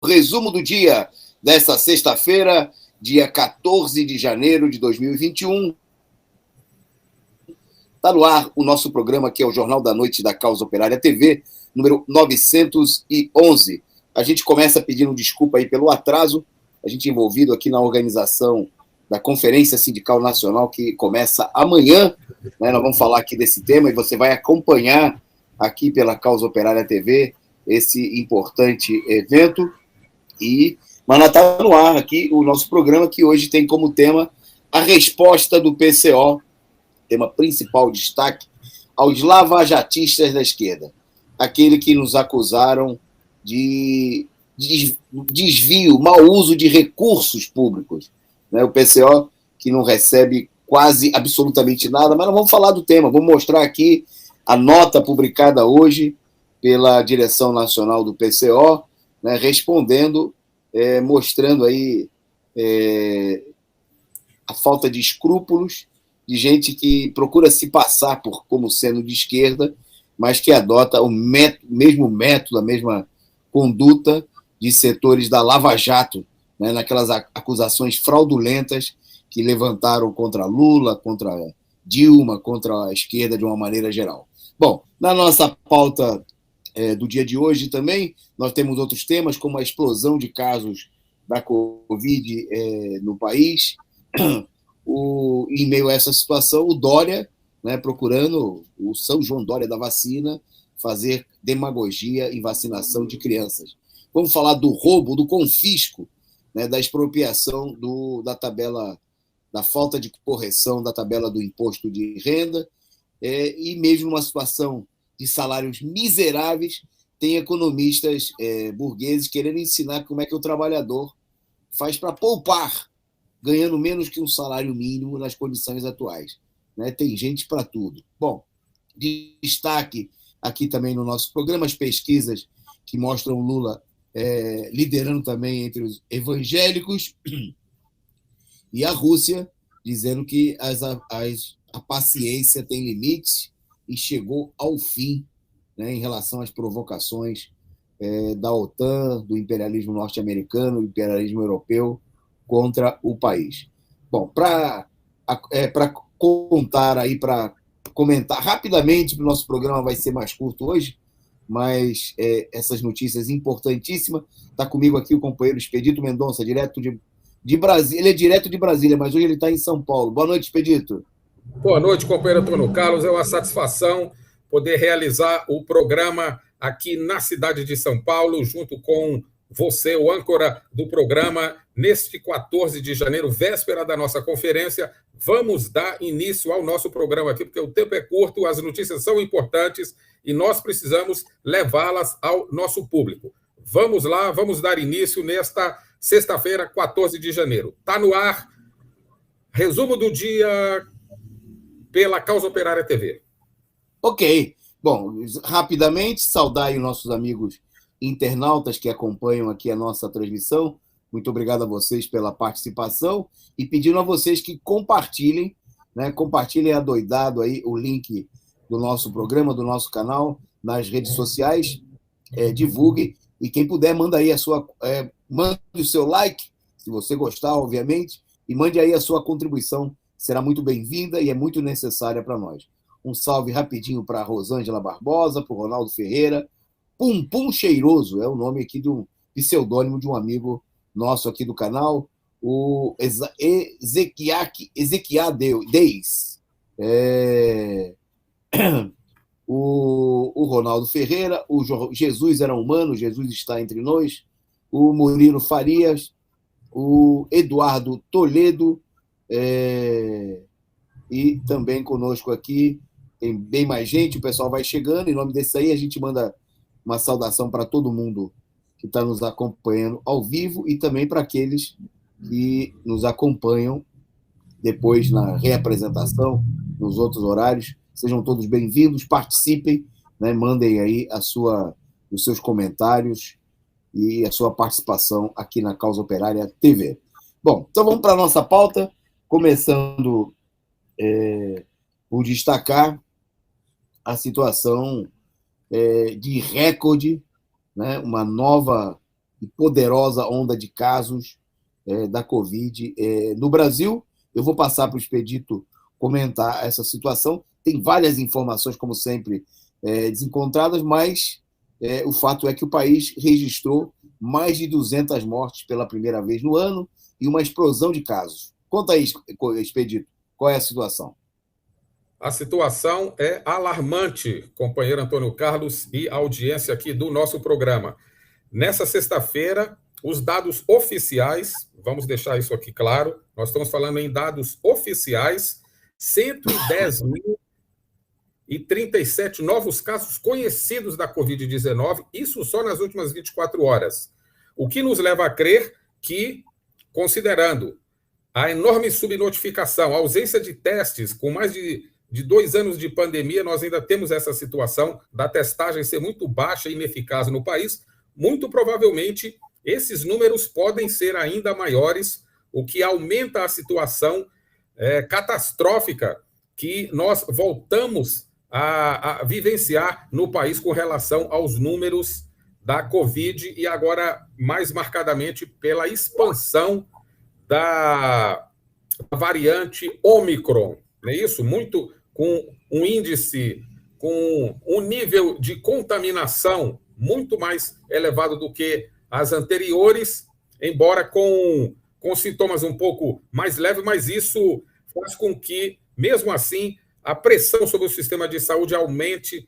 resumo do dia desta sexta-feira, dia 14 de janeiro de 2021. Está no ar o nosso programa, que é o Jornal da Noite da Causa Operária TV, número 911. A gente começa pedindo desculpa aí pelo atraso, a gente envolvido aqui na organização da Conferência Sindical Nacional, que começa amanhã, né? Nós vamos falar aqui desse tema e você vai acompanhar aqui pela Causa Operária TV esse importante evento. Mas está no ar aqui o nosso programa, que hoje tem como tema a resposta do PCO, tema principal, destaque, aos lavajatistas da esquerda, aquele que nos acusaram de desvio, mau uso de recursos públicos, né? O PCO que não recebe quase absolutamente nada, mas não vamos falar do tema, vamos mostrar aqui a nota publicada hoje pela direção nacional do PCO, né, respondendo, mostrando aí a falta de escrúpulos de gente que procura se passar como sendo de esquerda, mas que adota o mesmo método, a mesma conduta de setores da Lava Jato, né, naquelas acusações fraudulentas que levantaram contra Lula, contra Dilma, contra a esquerda de uma maneira geral. Bom, na nossa pauta do dia de hoje também, nós temos outros temas, como a explosão de casos da Covid no país. Em meio a essa situação, o Dória, né, procurando o São João Dória da vacina, fazer demagogia em vacinação de crianças. Vamos falar do roubo, do confisco, né, da expropriação da tabela, da falta de correção da tabela do imposto de renda, e mesmo numa situação de salários miseráveis, tem economistas burgueses querendo ensinar como é que o trabalhador faz para poupar, ganhando menos que um salário mínimo nas condições atuais, né? Tem gente para tudo. Bom, destaque aqui também no nosso programa as pesquisas que mostram Lula liderando também entre os evangélicos, e a Rússia dizendo que a paciência tem limites e chegou ao fim, né, em relação às provocações da OTAN, do imperialismo norte-americano, do imperialismo europeu contra o país. Bom, para contar aí, para comentar rapidamente, o nosso programa vai ser mais curto hoje, mas essas notícias importantíssimas. Está comigo aqui o companheiro Expedito Mendonça, direto de Brasília. Ele é direto de Brasília, mas hoje ele está em São Paulo. Boa noite, Expedito. Boa noite, companheiro Antônio Carlos. É uma satisfação poder realizar o programa aqui na cidade de São Paulo, junto com você, o âncora do programa, neste 14 de janeiro, véspera da nossa conferência. Vamos dar início ao nosso programa aqui, porque o tempo é curto, as notícias são importantes e nós precisamos levá-las ao nosso público. Vamos lá, vamos dar início nesta sexta-feira, 14 de janeiro. Está no ar, resumo do dia pela Causa Operária TV. Ok. Bom, rapidamente, saudar aí os nossos amigos internautas que acompanham aqui a nossa transmissão. Muito obrigado a vocês pela participação e pedindo a vocês que compartilhem, né? Compartilhem adoidado aí o link do nosso programa, do nosso canal, nas redes sociais, divulgue, e quem puder, manda aí mande o seu like, se você gostar, obviamente, e mande aí a sua contribuição, será muito bem-vinda e é muito necessária para nós. Um salve rapidinho para a Rosângela Barbosa, para o Ronaldo Ferreira. Pum Pum Cheiroso é o nome aqui de um pseudônimo de um amigo nosso aqui do canal, o Ezequiá Deis. O Ronaldo Ferreira, o Jesus era humano, Jesus está entre nós, o Murilo Farias, o Eduardo Toledo, e também conosco aqui tem bem mais gente, o pessoal vai chegando, em nome desse aí a gente manda uma saudação para todo mundo que está nos acompanhando ao vivo e também para aqueles que nos acompanham depois na reapresentação, nos outros horários. Sejam todos bem-vindos, participem, né? Mandem aí os seus comentários e a sua participação aqui na Causa Operária TV. Bom, então vamos para a nossa pauta, começando por destacar a situação de recorde, né? Uma nova e poderosa onda de casos da Covid no Brasil. Eu vou passar para o Expedito comentar essa situação. Tem várias informações, como sempre, desencontradas, mas o fato é que o país registrou mais de 200 mortes pela primeira vez no ano e uma explosão de casos. Conta aí, Expedito, qual é a situação? A situação é alarmante, companheiro Antônio Carlos e audiência aqui do nosso programa. Nessa sexta-feira, os dados oficiais, vamos deixar isso aqui claro, nós estamos falando em dados oficiais, 110.037 novos casos conhecidos da Covid-19, isso só nas últimas 24 horas. O que nos leva a crer que, considerando a enorme subnotificação, a ausência de testes, com mais de 2 anos de pandemia, nós ainda temos essa situação da testagem ser muito baixa e ineficaz no país. Muito provavelmente, esses números podem ser ainda maiores, o que aumenta a situação catastrófica que nós voltamos a vivenciar no país com relação aos números da Covid e agora, mais marcadamente, pela expansão da variante Ômicron, não é isso? Muito com um índice, com um nível de contaminação muito mais elevado do que as anteriores, embora com sintomas um pouco mais leves, mas isso faz com que, mesmo assim, a pressão sobre o sistema de saúde aumente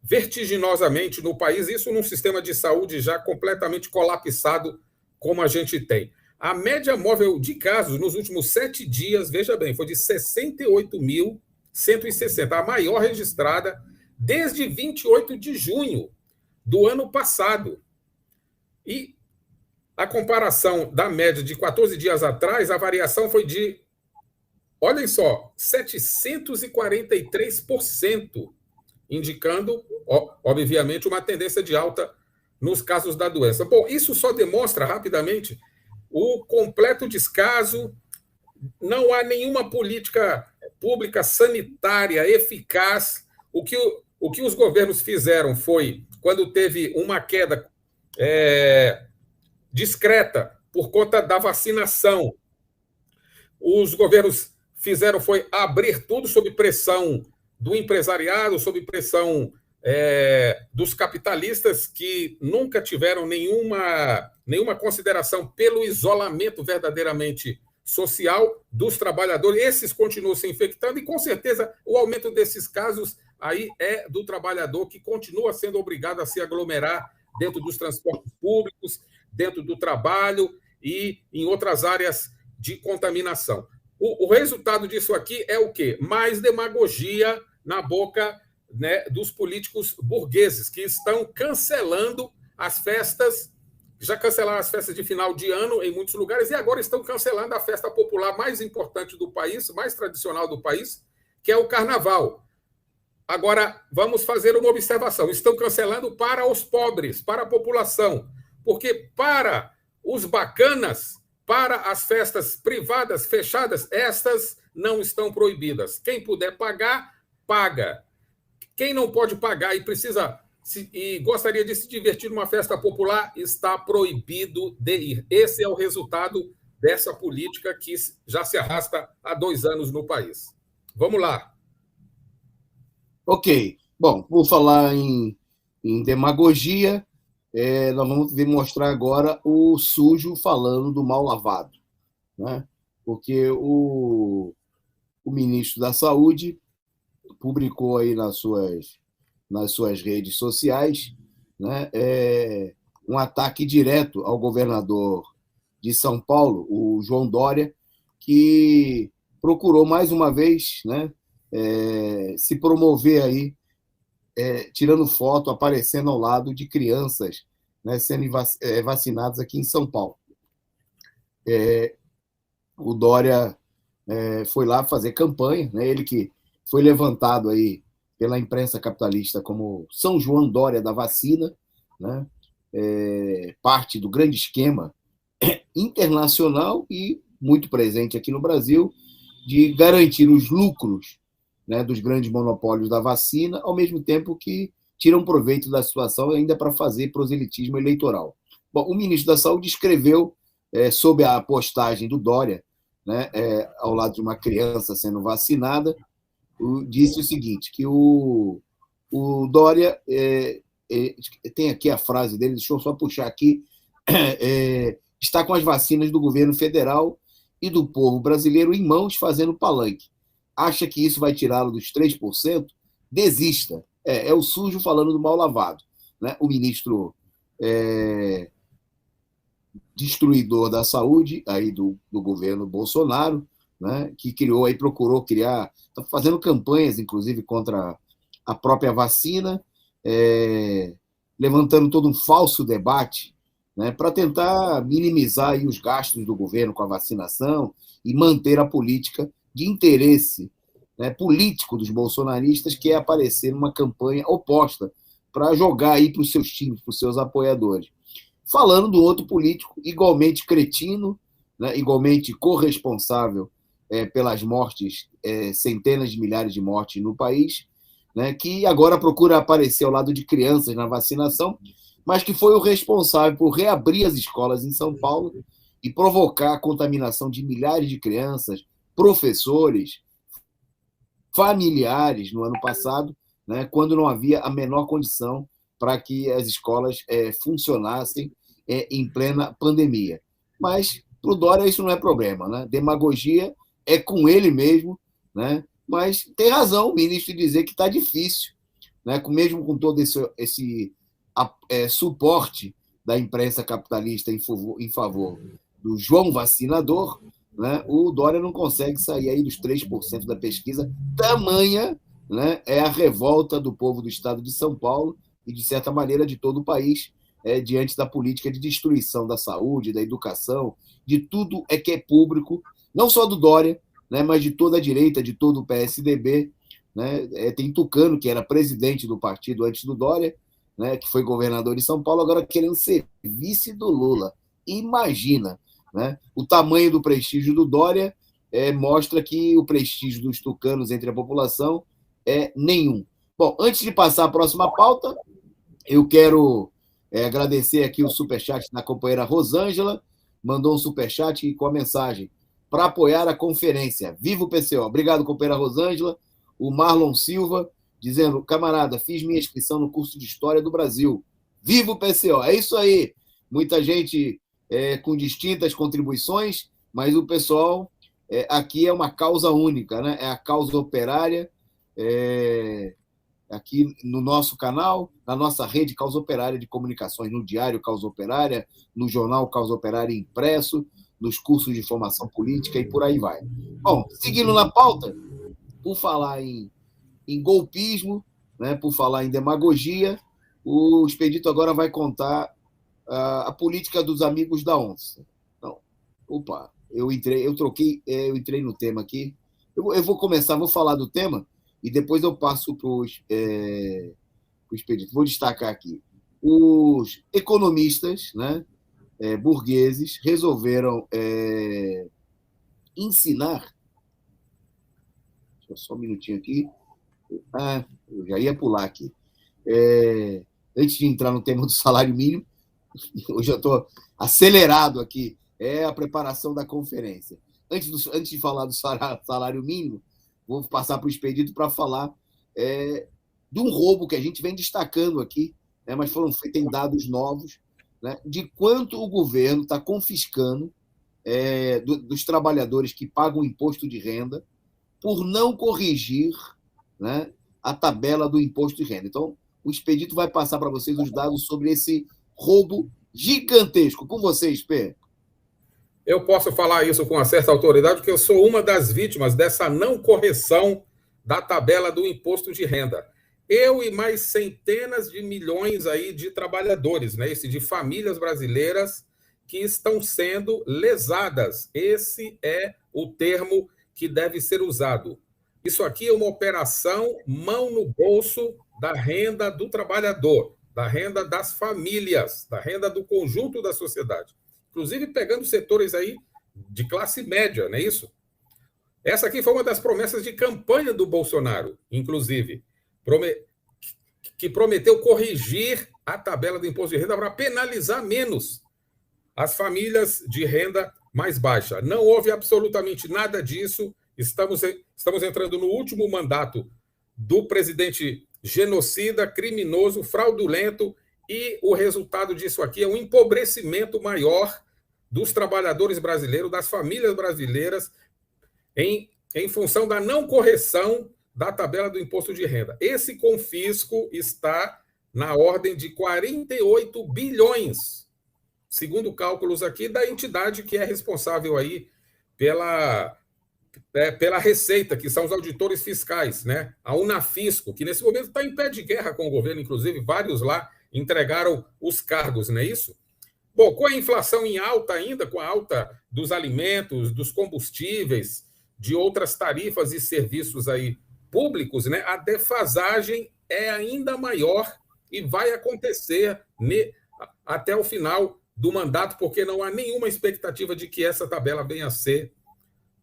vertiginosamente no país, isso num sistema de saúde já completamente colapsado como a gente tem. A média móvel de casos nos últimos 7 dias, veja bem, foi de 68.160, a maior registrada desde 28 de junho do ano passado. E a comparação da média de 14 dias atrás, a variação foi de, olhem só, 743%, indicando, obviamente, uma tendência de alta nos casos da doença. Bom, isso só demonstra rapidamente o completo descaso, não há nenhuma política pública sanitária eficaz. O que os governos fizeram foi, quando teve uma queda discreta por conta da vacinação, os governos fizeram foi abrir tudo sob pressão do empresariado, sob pressão dos capitalistas, que nunca tiveram nenhuma consideração pelo isolamento verdadeiramente social dos trabalhadores. Esses continuam se infectando e, com certeza, o aumento desses casos aí é do trabalhador que continua sendo obrigado a se aglomerar dentro dos transportes públicos, dentro do trabalho e em outras áreas de contaminação. O resultado disso aqui é o quê? Mais demagogia na boca, né, dos políticos burgueses, que estão cancelando as festas, já cancelaram as festas de final de ano em muitos lugares, e agora estão cancelando a festa popular mais importante do país, mais tradicional do país, que é o Carnaval. Agora, vamos fazer uma observação. Estão cancelando para os pobres, para a população, porque para os bacanas, para as festas privadas fechadas, estas não estão proibidas. Quem puder pagar, paga. Quem não pode pagar e precisa e gostaria de se divertir numa festa popular, está proibido de ir. Esse é o resultado dessa política que já se arrasta há 2 anos no país. Vamos lá. Ok. Bom, vou falar em demagogia. Nós vamos mostrar agora o sujo falando do mal lavado, né? Porque o ministro da Saúde publicou aí nas suas redes sociais, né, um ataque direto ao governador de São Paulo, o João Dória, que procurou mais uma vez, né, se promover aí, tirando foto, aparecendo ao lado de crianças, né, sendo vacinadas aqui em São Paulo. O Dória foi lá fazer campanha, né, ele que foi levantado aí pela imprensa capitalista como São João Dória da vacina, né, parte do grande esquema internacional e muito presente aqui no Brasil, de garantir os lucros, né, dos grandes monopólios da vacina, ao mesmo tempo que tiram proveito da situação ainda para fazer proselitismo eleitoral. Bom, o ministro da Saúde escreveu sobre a postagem do Dória, né, ao lado de uma criança sendo vacinada, disse o seguinte, que o Dória, tem aqui a frase dele, deixa eu só puxar aqui, está com as vacinas do governo federal e do povo brasileiro em mãos fazendo palanque. Acha que isso vai tirá-lo dos 3%? Desista. É o sujo falando do mal lavado. Né? O ministro destruidor da saúde aí do governo Bolsonaro, né? Que procurou criar, está fazendo campanhas, inclusive, contra a própria vacina, levantando todo um falso debate, né, para tentar minimizar aí os gastos do governo com a vacinação e manter a política de interesse, né, político dos bolsonaristas, que é aparecer numa campanha oposta para jogar aí para os seus times, para os seus apoiadores. Falando do outro político, igualmente cretino, né, igualmente corresponsável pelas mortes, centenas de milhares de mortes no país, né, que agora procura aparecer ao lado de crianças na vacinação, mas que foi o responsável por reabrir as escolas em São Paulo e provocar a contaminação de milhares de crianças, professores, familiares no ano passado, né, quando não havia a menor condição para que as escolas funcionassem em plena pandemia. Mas, para o Dória, isso não é problema. Né? Demagogia é com ele mesmo, né? Mas tem razão o ministro dizer que está difícil, né? Mesmo com todo esse suporte da imprensa capitalista em favor do João Vacinador, né? O Dória não consegue sair aí dos 3% da pesquisa, tamanha, né, é a revolta do povo do estado de São Paulo e, de certa maneira, de todo o país, diante da política de destruição da saúde, da educação, de tudo que é público, não só do Dória, né, mas de toda a direita, de todo o PSDB. Né? Tem Tucano, que era presidente do partido antes do Dória, né, que foi governador de São Paulo, agora querendo ser vice do Lula. Imagina, né? O tamanho do prestígio do Dória mostra que o prestígio dos tucanos entre a população é nenhum. Bom, antes de passar a próxima pauta, eu quero agradecer aqui o superchat da companheira Rosângela, mandou um superchat com a mensagem para apoiar a conferência. Viva o PCO! Obrigado, companheira Rosângela. O Marlon Silva, dizendo, camarada, fiz minha inscrição no curso de História do Brasil. Viva o PCO! É isso aí. Muita gente com distintas contribuições, mas o pessoal aqui é uma causa única, né? É a causa operária, aqui no nosso canal, na nossa rede Causa Operária de Comunicações, no Diário Causa Operária, no Jornal Causa Operária impresso, nos cursos de formação política e por aí vai. Bom, seguindo na pauta, por falar em golpismo, né, por falar em demagogia, o Expedito agora vai contar a política dos amigos da onça. Então, eu entrei no tema aqui. Eu vou começar, vou falar do tema e depois eu passo para o Expedito. Vou destacar aqui. Os economistas, né, burgueses, resolveram ensinar. Deixa eu só um minutinho aqui. Eu já ia pular aqui. Antes de entrar no tema do salário mínimo, hoje eu estou acelerado aqui. É a preparação da conferência. Antes de falar do salário mínimo, vou passar para o Expedito para falar de um roubo que a gente vem destacando aqui, né, mas tem dados novos, né, de quanto o governo está confiscando dos trabalhadores que pagam imposto de renda por não corrigir, né, a tabela do imposto de renda. Então, o Expedito vai passar para vocês os dados sobre esse roubo gigantesco. Com vocês, Pê. Eu posso falar isso com uma certa autoridade, porque eu sou uma das vítimas dessa não correção da tabela do imposto de renda. Eu e mais centenas de milhões aí de trabalhadores, né, de famílias brasileiras que estão sendo lesadas. Esse é o termo que deve ser usado. Isso aqui é uma operação mão no bolso da renda do trabalhador, da renda das famílias, da renda do conjunto da sociedade. Inclusive pegando setores aí de classe média, não é isso? Essa aqui foi uma das promessas de campanha do Bolsonaro, inclusive. que prometeu corrigir a tabela do imposto de renda para penalizar menos as famílias de renda mais baixa. Não houve absolutamente nada disso. Estamos entrando no último mandato do presidente genocida, criminoso, fraudulento, e o resultado disso aqui é um empobrecimento maior dos trabalhadores brasileiros, das famílias brasileiras, em função da não correção da tabela do imposto de renda. Esse confisco está na ordem de 48 bilhões, segundo cálculos aqui da entidade que é responsável aí pela Receita, que são os auditores fiscais, né? A Unafisco, que nesse momento está em pé de guerra com o governo, inclusive vários lá entregaram os cargos, não é isso? Bom, com a inflação em alta ainda, com a alta dos alimentos, dos combustíveis, de outras tarifas e serviços aí públicos, né? A defasagem é ainda maior e vai acontecer até o final do mandato, porque não há nenhuma expectativa de que essa tabela venha a ser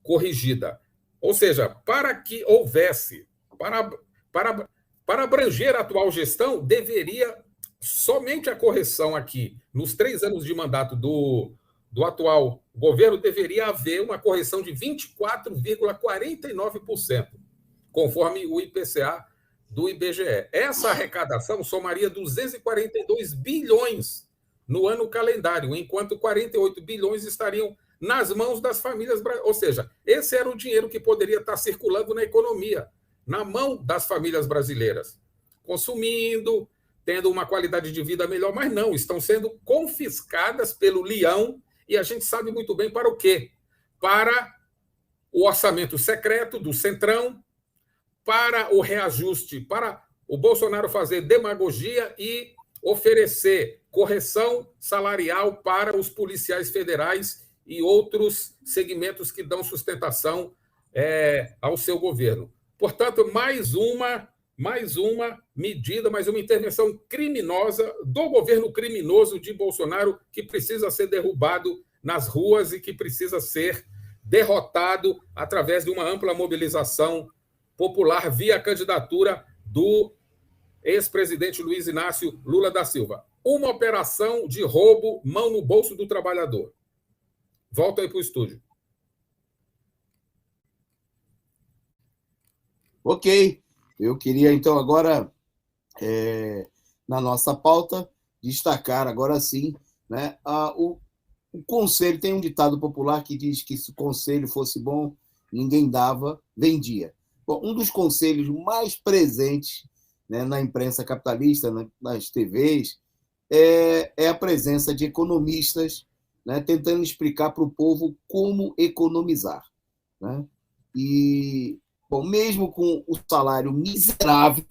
corrigida. Ou seja, para que houvesse, para abranger a atual gestão, deveria somente a correção aqui, nos 3 anos de mandato do atual governo, deveria haver uma correção de 24,49%, conforme o IPCA do IBGE. Essa arrecadação somaria 242 bilhões no ano calendário, enquanto 48 bilhões estariam nas mãos das famílias brasileiras. Ou seja, esse era o dinheiro que poderia estar circulando na economia, na mão das famílias brasileiras, consumindo, tendo uma qualidade de vida melhor, mas não, estão sendo confiscadas pelo leão, e a gente sabe muito bem para o quê? Para o orçamento secreto do Centrão, para o reajuste, para o Bolsonaro fazer demagogia e oferecer correção salarial para os policiais federais e outros segmentos que dão sustentação ao seu governo. Portanto, mais uma medida, mais uma intervenção criminosa do governo criminoso de Bolsonaro, que precisa ser derrubado nas ruas e que precisa ser derrotado através de uma ampla mobilização popular via candidatura do ex-presidente Luiz Inácio Lula da Silva. Uma operação de roubo, mão no bolso do trabalhador. Volta aí para o estúdio. Ok. Eu queria, então, agora, na nossa pauta, destacar, agora sim, né, o conselho. Tem um ditado popular que diz que se o conselho fosse bom, ninguém dava, vendia. Bom, um dos conselhos mais presentes, né, na imprensa capitalista, nas TVs, é a presença de economistas, né, tentando explicar para o povo como economizar, né? E, bom, mesmo com o salário miserável,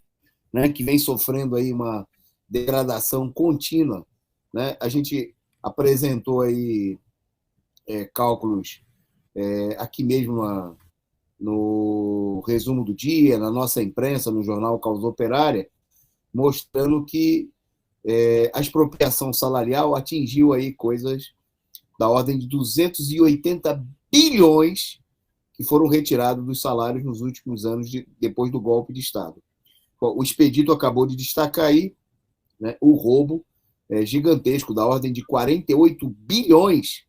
né, que vem sofrendo aí uma degradação contínua, né, a gente apresentou aí cálculos aqui mesmo no resumo do dia, na nossa imprensa, no jornal Causa Operária, mostrando que a expropriação salarial atingiu aí coisas da ordem de 280 bilhões que foram retirados dos salários nos últimos anos, depois do golpe de Estado. O Expedito acabou de destacar aí, né, o roubo gigantesco, da ordem de 48 bilhões,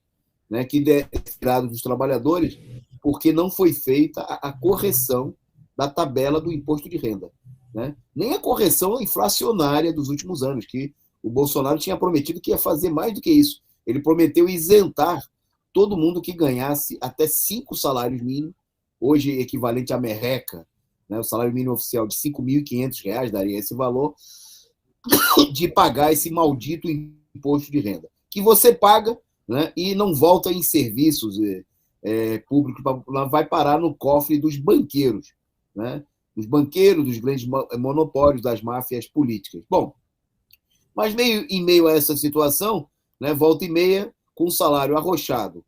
né, que é tirado dos trabalhadores, porque não foi feita a correção da tabela do imposto de renda, né? Nem a correção inflacionária dos últimos anos, que o Bolsonaro tinha prometido que ia fazer mais do que isso. Ele prometeu isentar todo mundo que ganhasse até 5 salários mínimos, hoje equivalente à merreca, né? O salário mínimo oficial de R$ 5.500 daria esse valor, de pagar esse maldito imposto de renda, que você paga, né, e não volta em serviços públicos, vai parar no cofre dos banqueiros, né? Dos banqueiros, dos grandes monopólios, das máfias políticas. Bom, mas em meio a essa situação, né, volta e meia, com o salário arrochado,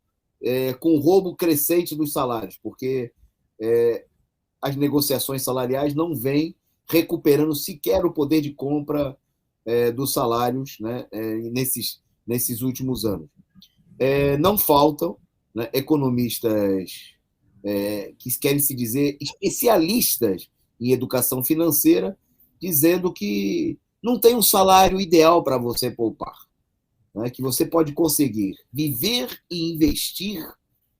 com o roubo crescente dos salários, porque as negociações salariais não vêm recuperando sequer o poder de compra dos salários, né, nesses últimos anos. Não faltam, né, economistas que querem se dizer especialistas em educação financeira, dizendo que não tem um salário ideal para você poupar, né? Que você pode conseguir viver e investir,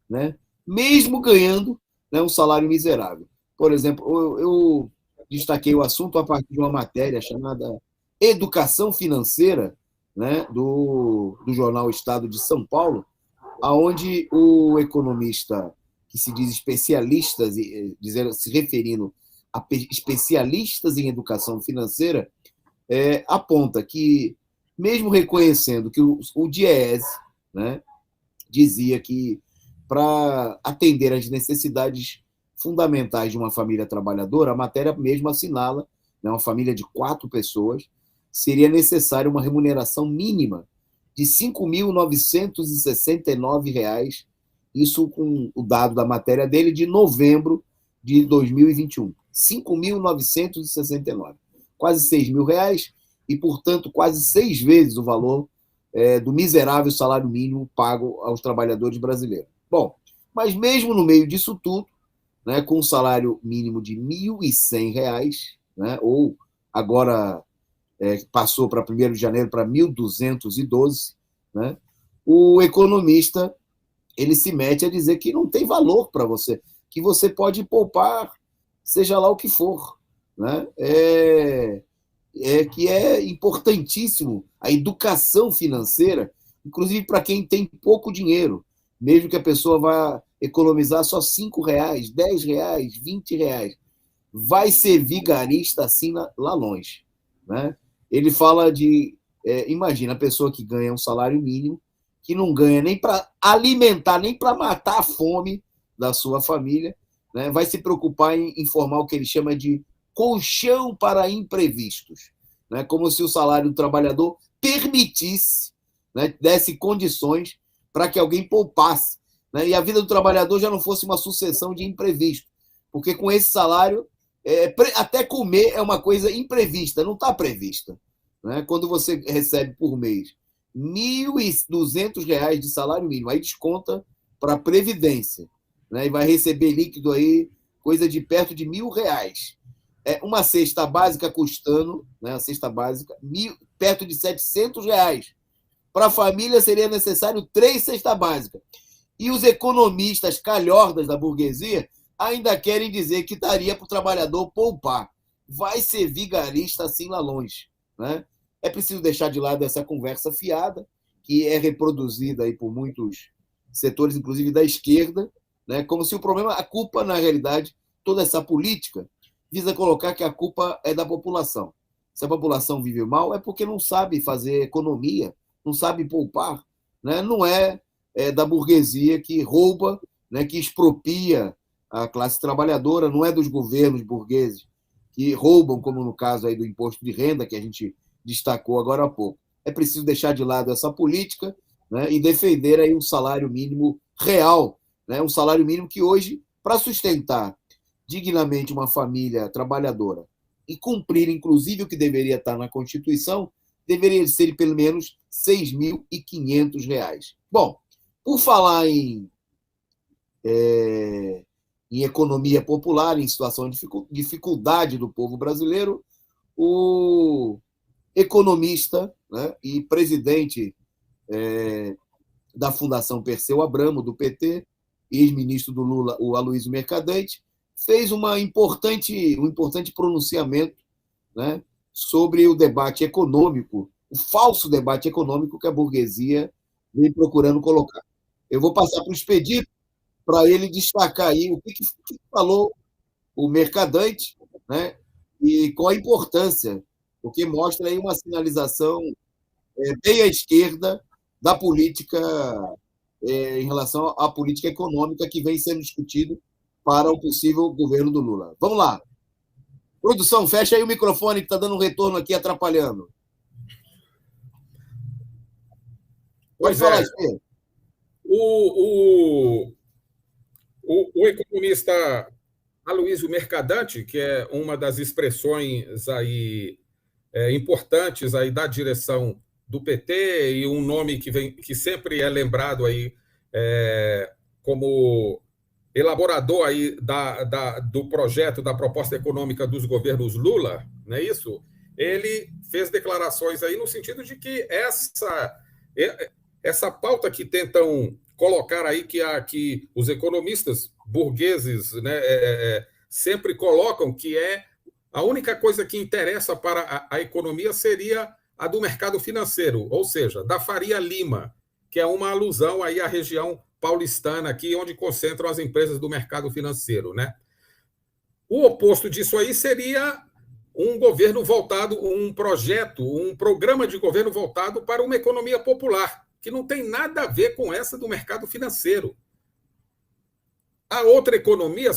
né? Mesmo ganhando, né, um salário miserável. Por exemplo, eu destaquei o assunto a partir de uma matéria chamada Educação Financeira, né, do jornal Estado de São Paulo, aonde o economista que se diz especialista, se referindo a especialistas em educação financeira, aponta que, mesmo reconhecendo que o Diese, né, dizia que para atender às necessidades fundamentais de uma família trabalhadora, a matéria mesmo assinala, né, uma família de 4 pessoas, seria necessária uma remuneração mínima de R$ 5.969, isso com o dado da matéria dele de novembro de 2021. R$ 5.969, quase R$ 6.000, e, portanto, quase 6 vezes o valor do miserável salário mínimo pago aos trabalhadores brasileiros. Bom, mas mesmo no meio disso tudo, né, com um salário mínimo de R$ 1.100, né, ou agora passou para 1º de janeiro para 1.212, né, o economista ele se mete a dizer que não tem valor para você, que você pode poupar, seja lá o que for, né? Que é importantíssimo a educação financeira, inclusive para quem tem pouco dinheiro, mesmo que a pessoa vá economizar só R$ 5, R$ 10, R$ 20, vai ser vigarista assim lá longe, né? Ele fala de, imagina, a pessoa que ganha um salário mínimo, que não ganha nem para alimentar, nem para matar a fome da sua família, né? Vai se preocupar em formar o que ele chama de colchão para imprevistos, né? Como se o salário do trabalhador permitisse, né, desse condições para que alguém poupasse, né? E a vida do trabalhador já não fosse uma sucessão de imprevistos, porque com esse salário, até comer é uma coisa imprevista, não está prevista, né? Quando você recebe por mês R$ 1.200 de salário mínimo, aí desconta para a Previdência, né? E vai receber líquido aí, coisa de perto de R$ 1.000. Uma cesta básica custando, né, a cesta básica, perto de R$ 700. Para a família seria necessário 3 cestas básicas. E os economistas calhordas da burguesia ainda querem dizer que daria para o trabalhador poupar. Vai ser vigarista assim lá longe, né? É preciso deixar de lado essa conversa fiada, que é reproduzida aí por muitos setores, inclusive da esquerda, né? Como se a culpa, na realidade, toda essa política visa colocar que a culpa é da população. Se a população vive mal, é porque não sabe fazer economia, não sabe poupar, né? Não é da burguesia que rouba, né, que expropria a classe trabalhadora, não é dos governos burgueses que roubam, como no caso aí do imposto de renda, que a gente destacou agora há pouco. É preciso deixar de lado essa política, né, e defender aí um salário mínimo real, né, um salário mínimo que hoje, para sustentar dignamente uma família trabalhadora e cumprir, inclusive, o que deveria estar na Constituição, deveria ser pelo menos R$ 6.500. Bom, por falar em economia popular, em situação de dificuldade do povo brasileiro, o economista, né, e presidente da Fundação Perseu Abramo, do PT, ex-ministro do Lula, o Aloysio Mercadante, fez um importante pronunciamento, né, sobre o debate econômico, o falso debate econômico que a burguesia vem procurando colocar. Eu vou passar para o Expedito para ele destacar aí o que falou o Mercadante, né, e qual a importância, porque mostra aí uma sinalização bem à esquerda da política em relação à política econômica que vem sendo discutido para o possível governo do Lula. Vamos lá. Produção, fecha aí o microfone que está dando um retorno aqui atrapalhando. Pode falar, Espê. O economista Aloysio Mercadante, que é uma das expressões aí importantes aí da direção do PT e um nome que sempre é lembrado aí como elaborador aí do projeto, da proposta econômica dos governos Lula, não é isso? Ele fez declarações aí no sentido de que essa pauta que tentam colocar aí, que os economistas burgueses, né, sempre colocam, que a única coisa que interessa para a economia seria a do mercado financeiro, ou seja, da Faria Lima, que é uma alusão aí à região paulistana aqui, onde concentram as empresas do mercado financeiro, né? O oposto disso aí seria um governo voltado, um projeto, um programa de governo voltado para uma economia popular, que não tem nada a ver com essa do mercado financeiro. A outra economia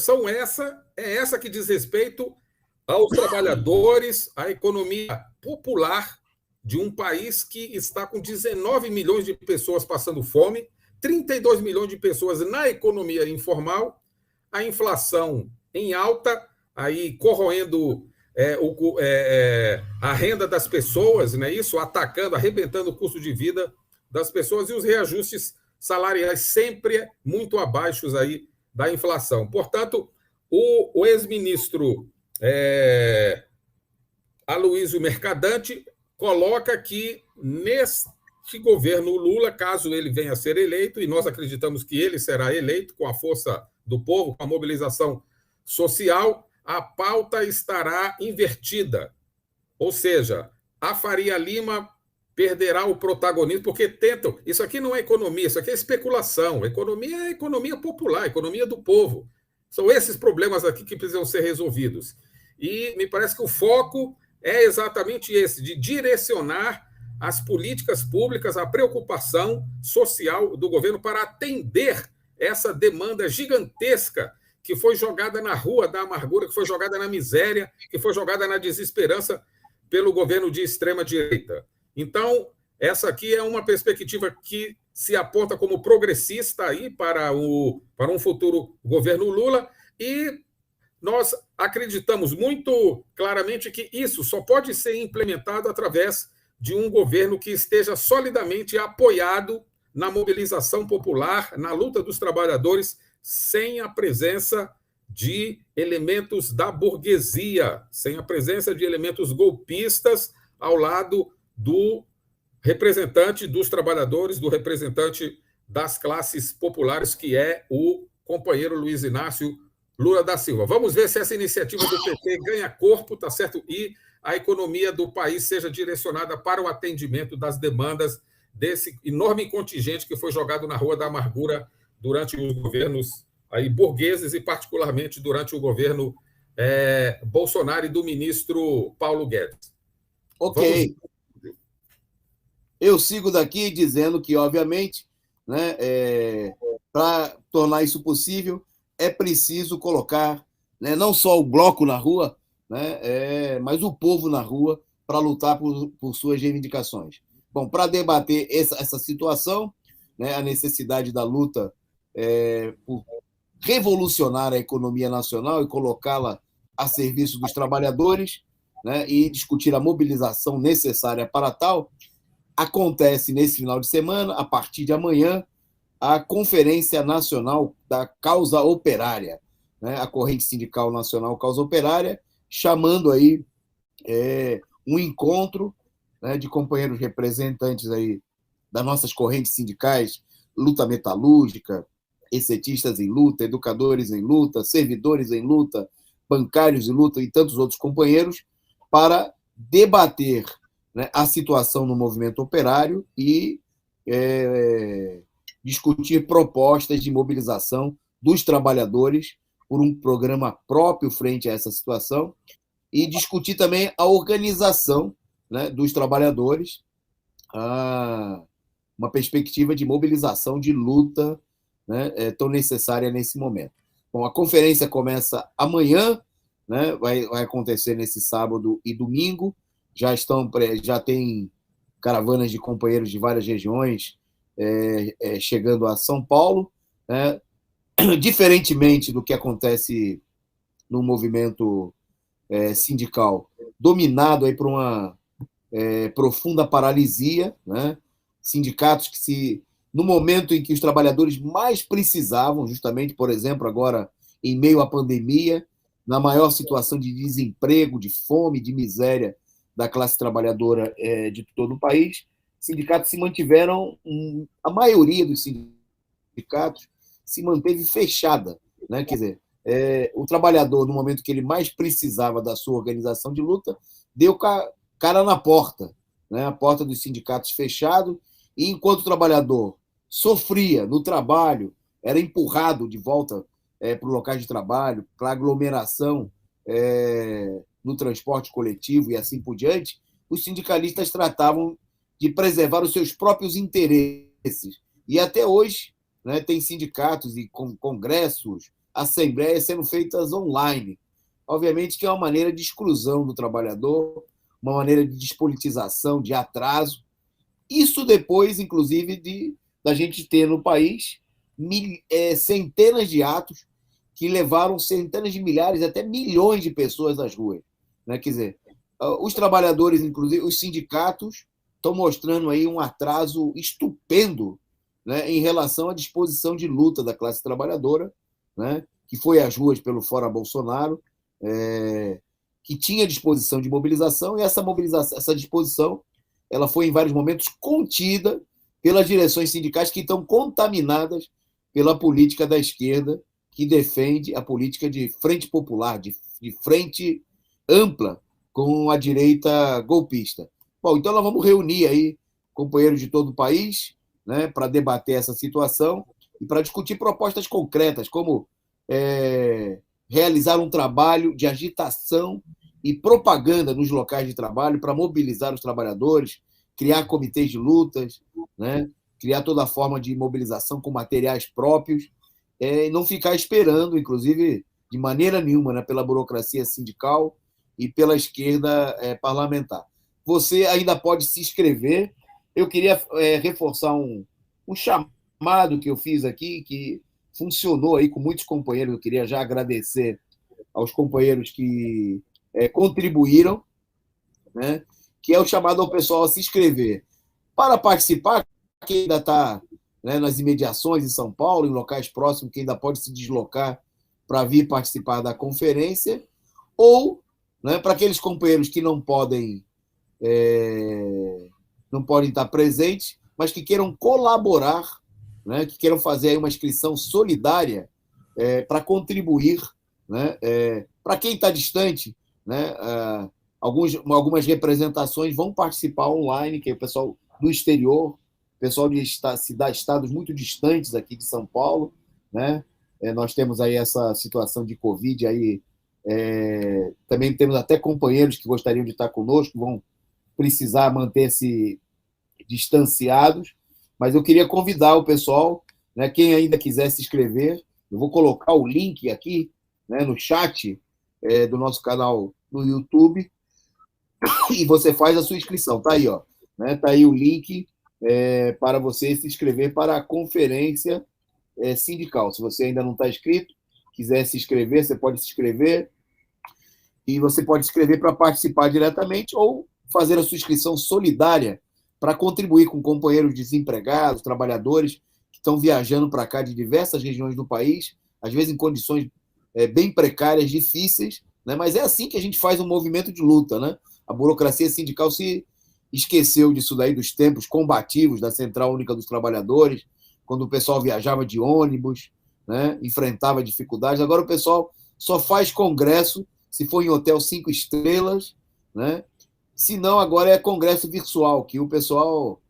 é essa que diz respeito aos trabalhadores, à economia popular de um país que está com 19 milhões de pessoas passando fome, 32 milhões de pessoas na economia informal, a inflação em alta, aí corroendo a renda das pessoas, né? Isso, atacando, arrebentando o custo de vida das pessoas, e os reajustes salariais sempre muito abaixo aí da inflação. Portanto, o ex-ministro Aloysio Mercadante coloca que neste governo Lula, caso ele venha a ser eleito, e nós acreditamos que ele será eleito com a força do povo, com a mobilização social, a pauta estará invertida. Ou seja, a Faria Lima perderá o protagonismo, porque tentam. Isso aqui não é economia, isso aqui é especulação. Economia é economia popular, economia do povo. São esses problemas aqui que precisam ser resolvidos. E me parece que o foco é exatamente esse, de direcionar as políticas públicas, a preocupação social do governo para atender essa demanda gigantesca que foi jogada na rua da amargura, que foi jogada na miséria, que foi jogada na desesperança pelo governo de extrema-direita. Então, essa aqui é uma perspectiva que se aponta como progressista aí para um futuro governo Lula, e nós acreditamos muito claramente que isso só pode ser implementado através de um governo que esteja solidamente apoiado na mobilização popular, na luta dos trabalhadores, sem a presença de elementos da burguesia, sem a presença de elementos golpistas ao lado do representante dos trabalhadores, do representante das classes populares, que é o companheiro Luiz Inácio Lula da Silva. Vamos ver se essa iniciativa do PT ganha corpo, tá certo? E a economia do país seja direcionada para o atendimento das demandas desse enorme contingente que foi jogado na Rua da Amargura durante os governos aí burgueses, e particularmente durante o governo Bolsonaro e do ministro Paulo Guedes. Ok. Eu sigo daqui dizendo que, obviamente, né, para tornar isso possível, é preciso colocar, né, não só o bloco na rua, né, mas o povo na rua para lutar por suas reivindicações. Bom, para debater essa situação, né, a necessidade da luta por revolucionar a economia nacional e colocá-la a serviço dos trabalhadores, né, e discutir a mobilização necessária para tal, acontece nesse final de semana, a partir de amanhã, a Conferência Nacional da Causa Operária, né, a Corrente Sindical Nacional Causa Operária, chamando aí um encontro, né, de companheiros representantes aí das nossas correntes sindicais, luta metalúrgica, excetistas em luta, educadores em luta, servidores em luta, bancários em luta e tantos outros companheiros, para debater, né, a situação no movimento operário e discutir propostas de mobilização dos trabalhadores por um programa próprio frente a essa situação, e discutir também a organização, né, dos trabalhadores, uma perspectiva de mobilização, de luta, né, tão necessária nesse momento. Bom, a conferência começa amanhã, né, vai acontecer nesse sábado e domingo. Já tem caravanas de companheiros de várias regiões chegando a São Paulo, né? Diferentemente do que acontece no movimento sindical, dominado aí por uma profunda paralisia, né? Sindicatos que se no momento em que os trabalhadores mais precisavam, justamente, por exemplo, agora em meio à pandemia, na maior situação de desemprego, de fome, de miséria da classe trabalhadora de todo o país, sindicatos se mantiveram, a maioria dos sindicatos se manteve fechada, né? Quer dizer, o trabalhador, no momento que ele mais precisava da sua organização de luta, deu cara na porta, né? A porta dos sindicatos fechado, e enquanto o trabalhador sofria no trabalho, era empurrado de volta para o local de trabalho, para a aglomeração no transporte coletivo e assim por diante, os sindicalistas tratavam de preservar os seus próprios interesses. E até hoje, né, tem sindicatos e congressos, assembleias sendo feitas online. Obviamente que é uma maneira de exclusão do trabalhador, uma maneira de despolitização, de atraso. Isso depois, inclusive, da gente ter no país centenas de atos que levaram centenas de milhares, até milhões de pessoas às ruas. Né? Quer dizer, os trabalhadores, inclusive os sindicatos, estão mostrando aí um atraso estupendo, né, em relação à disposição de luta da classe trabalhadora, né, que foi às ruas pelo Fora Bolsonaro, que tinha disposição de mobilização, e essa disposição ela foi, em vários momentos, contida pelas direções sindicais que estão contaminadas pela política da esquerda, que defende a política de frente popular, de frente ampla com a direita golpista. Bom, então nós vamos reunir aí companheiros de todo o país, né, para debater essa situação e para discutir propostas concretas, como realizar um trabalho de agitação e propaganda nos locais de trabalho para mobilizar os trabalhadores, criar comitês de lutas, né, criar toda forma de mobilização com materiais próprios, e não ficar esperando, inclusive, de maneira nenhuma, né, pela burocracia sindical e pela esquerda parlamentar. Você ainda pode se inscrever. Eu queria reforçar um chamado que eu fiz aqui, que funcionou aí com muitos companheiros. Eu queria já agradecer aos companheiros que contribuíram, né, que é o chamado ao pessoal a se inscrever. Para participar, quem ainda está, né, nas imediações em São Paulo, em locais próximos, que ainda pode se deslocar para vir participar da conferência, ou, né, para aqueles companheiros que não podem estar presentes, mas que queiram colaborar, né, que queiram fazer aí uma inscrição solidária para contribuir, né, para quem está distante, né, algumas representações vão participar online, que é o pessoal do exterior, pessoal de estados muito distantes aqui de São Paulo, né? Nós temos aí essa situação de Covid, aí, também temos até companheiros que gostariam de estar conosco, vão precisar manter-se distanciados, mas eu queria convidar o pessoal, né, quem ainda quiser se inscrever, eu vou colocar o link aqui, né, no chat do nosso canal no YouTube, e você faz a sua inscrição. Está aí, ó, né? Tá aí o link para você se inscrever para a conferência sindical. Se você ainda não está inscrito, quiser se inscrever, você pode se inscrever, e você pode se inscrever para participar diretamente ou fazer a sua inscrição solidária para contribuir com companheiros desempregados, trabalhadores que estão viajando para cá de diversas regiões do país, às vezes em condições bem precárias, difíceis, né? Mas é assim que a gente faz um movimento de luta, né? A burocracia sindical se esqueceu disso daí, dos tempos combativos da Central Única dos Trabalhadores, quando o pessoal viajava de ônibus, né? Enfrentava dificuldades. Agora o pessoal só faz congresso se for em hotel 5 estrelas, né? Se não, agora é congresso virtual, que o pessoal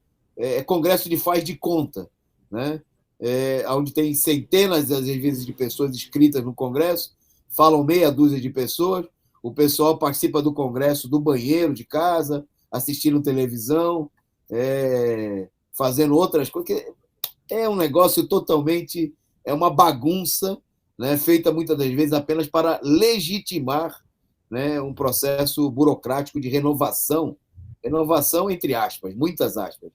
congresso de faz de conta, né? Onde tem centenas, às vezes, de pessoas inscritas no congresso, falam meia dúzia de pessoas, o pessoal participa do congresso do banheiro de casa, assistindo televisão, fazendo outras coisas. É um negócio totalmente... É uma bagunça, né, feita muitas das vezes apenas para legitimar, né, um processo burocrático de renovação entre aspas, muitas aspas,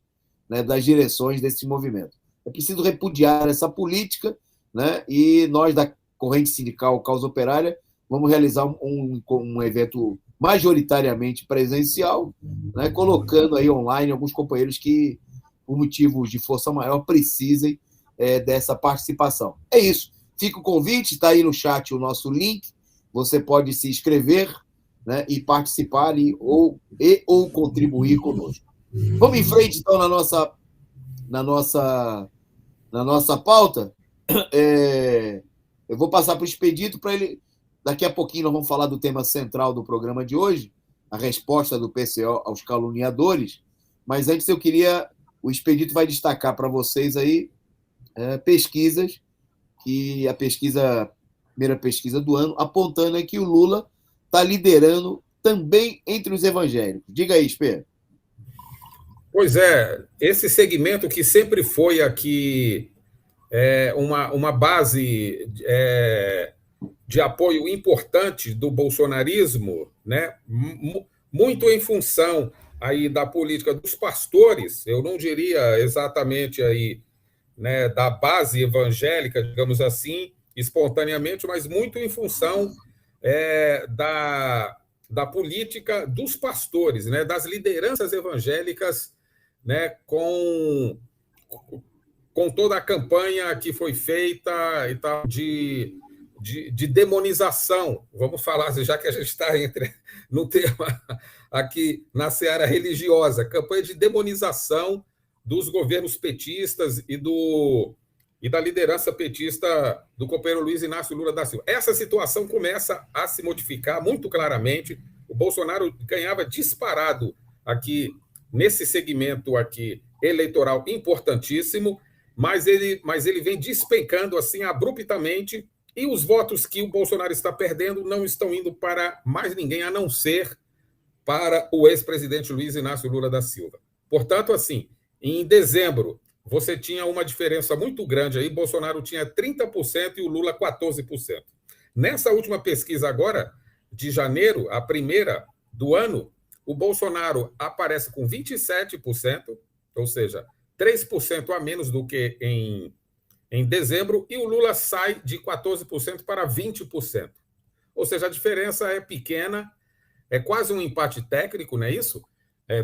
né, das direções desse movimento. É preciso repudiar essa política, né, e nós, da Corrente Sindical Causa Operária, vamos realizar um evento majoritariamente presencial, né, colocando aí online alguns companheiros que, por motivos de força maior, precisem dessa participação. É isso. Fica o convite, está aí no chat o nosso link, você pode se inscrever, né, e participar ou contribuir conosco. Vamos em frente, então, na nossa pauta. Eu vou passar para o Expedito para ele. Daqui a pouquinho nós vamos falar do tema central do programa de hoje, a resposta do PCO aos caluniadores. Mas antes o Expedito vai destacar para vocês aí pesquisas, que a primeira pesquisa do ano, apontando que o Lula está liderando também entre os evangélicos. Diga aí, Espê. Pois é, esse segmento que sempre foi aqui uma base de apoio importante do bolsonarismo, né? Muito em função aí da política dos pastores, eu não diria exatamente aí, né, da base evangélica, digamos assim, espontaneamente, mas muito em função da política dos pastores, né, das lideranças evangélicas, né, com toda a campanha que foi feita e tal de demonização, vamos falar, já que a gente está no tema aqui na seara religiosa, campanha de demonização dos governos petistas e da liderança petista do companheiro Luiz Inácio Lula da Silva. Essa situação começa a se modificar muito claramente. O Bolsonaro ganhava disparado aqui nesse segmento aqui eleitoral importantíssimo, mas ele vem despencando assim abruptamente, e os votos que o Bolsonaro está perdendo não estão indo para mais ninguém a não ser para o ex-presidente Luiz Inácio Lula da Silva. Portanto, assim, em dezembro, você tinha uma diferença muito grande aí, Bolsonaro tinha 30% e o Lula 14%. Nessa última pesquisa agora, de janeiro, a primeira do ano, o Bolsonaro aparece com 27%, ou seja, 3% a menos do que em dezembro, e o Lula sai de 14% para 20%. Ou seja, a diferença é pequena, é quase um empate técnico, não é isso?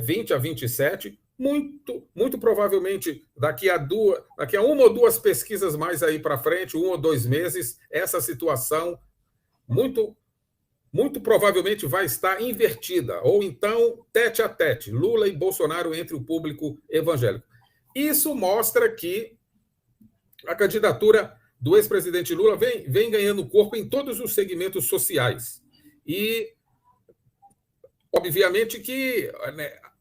20 a 27, muito provavelmente daqui a uma ou duas pesquisas mais aí para frente, 1 ou 2 meses, essa situação muito provavelmente vai estar invertida, ou então tete a tete, Lula e Bolsonaro entre o público evangélico. Isso mostra que a candidatura do ex-presidente Lula vem ganhando corpo em todos os segmentos sociais. E, obviamente, que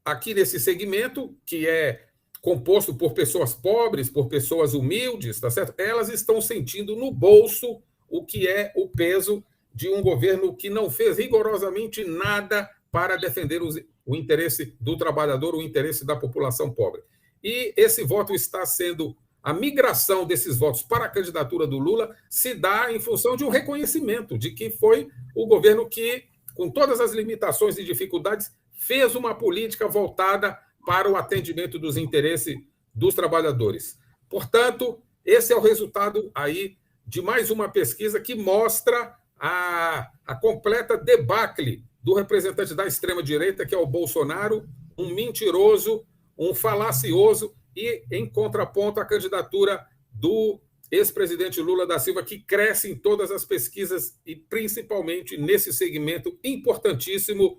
aqui nesse segmento, que é composto por pessoas pobres, por pessoas humildes, tá certo? Elas estão sentindo no bolso o que é o peso de um governo que não fez rigorosamente nada para defender o interesse do trabalhador, o interesse da população pobre. E esse voto está sendo... A migração desses votos para a candidatura do Lula se dá em função de um reconhecimento de que foi o governo que, com todas as limitações e dificuldades, fez uma política voltada para o atendimento dos interesses dos trabalhadores. Portanto, esse é o resultado aí de mais uma pesquisa que mostra a completa debacle do representante da extrema-direita, que é o Bolsonaro, um mentiroso, um falacioso, e, em contraponto, a candidatura do ex-presidente Lula da Silva, que cresce em todas as pesquisas e principalmente nesse segmento importantíssimo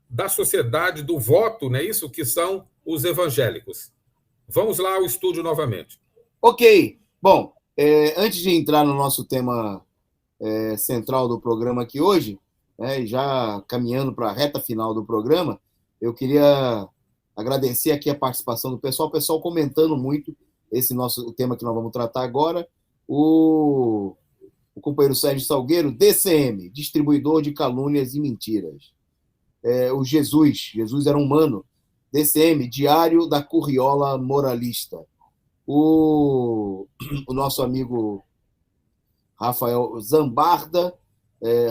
da sociedade, do voto, não é isso? Que são os evangélicos. Vamos lá ao estúdio novamente. Ok. Bom, antes de entrar no nosso tema central do programa aqui hoje, já caminhando para a reta final do programa, eu queria agradecer aqui a participação do pessoal, o pessoal comentando muito o tema que nós vamos tratar agora. O companheiro Sérgio Salgueiro, DCM, distribuidor de calúnias e mentiras. O Jesus era humano, DCM, Diário da Curriola Moralista. O nosso amigo Rafael Zambarda,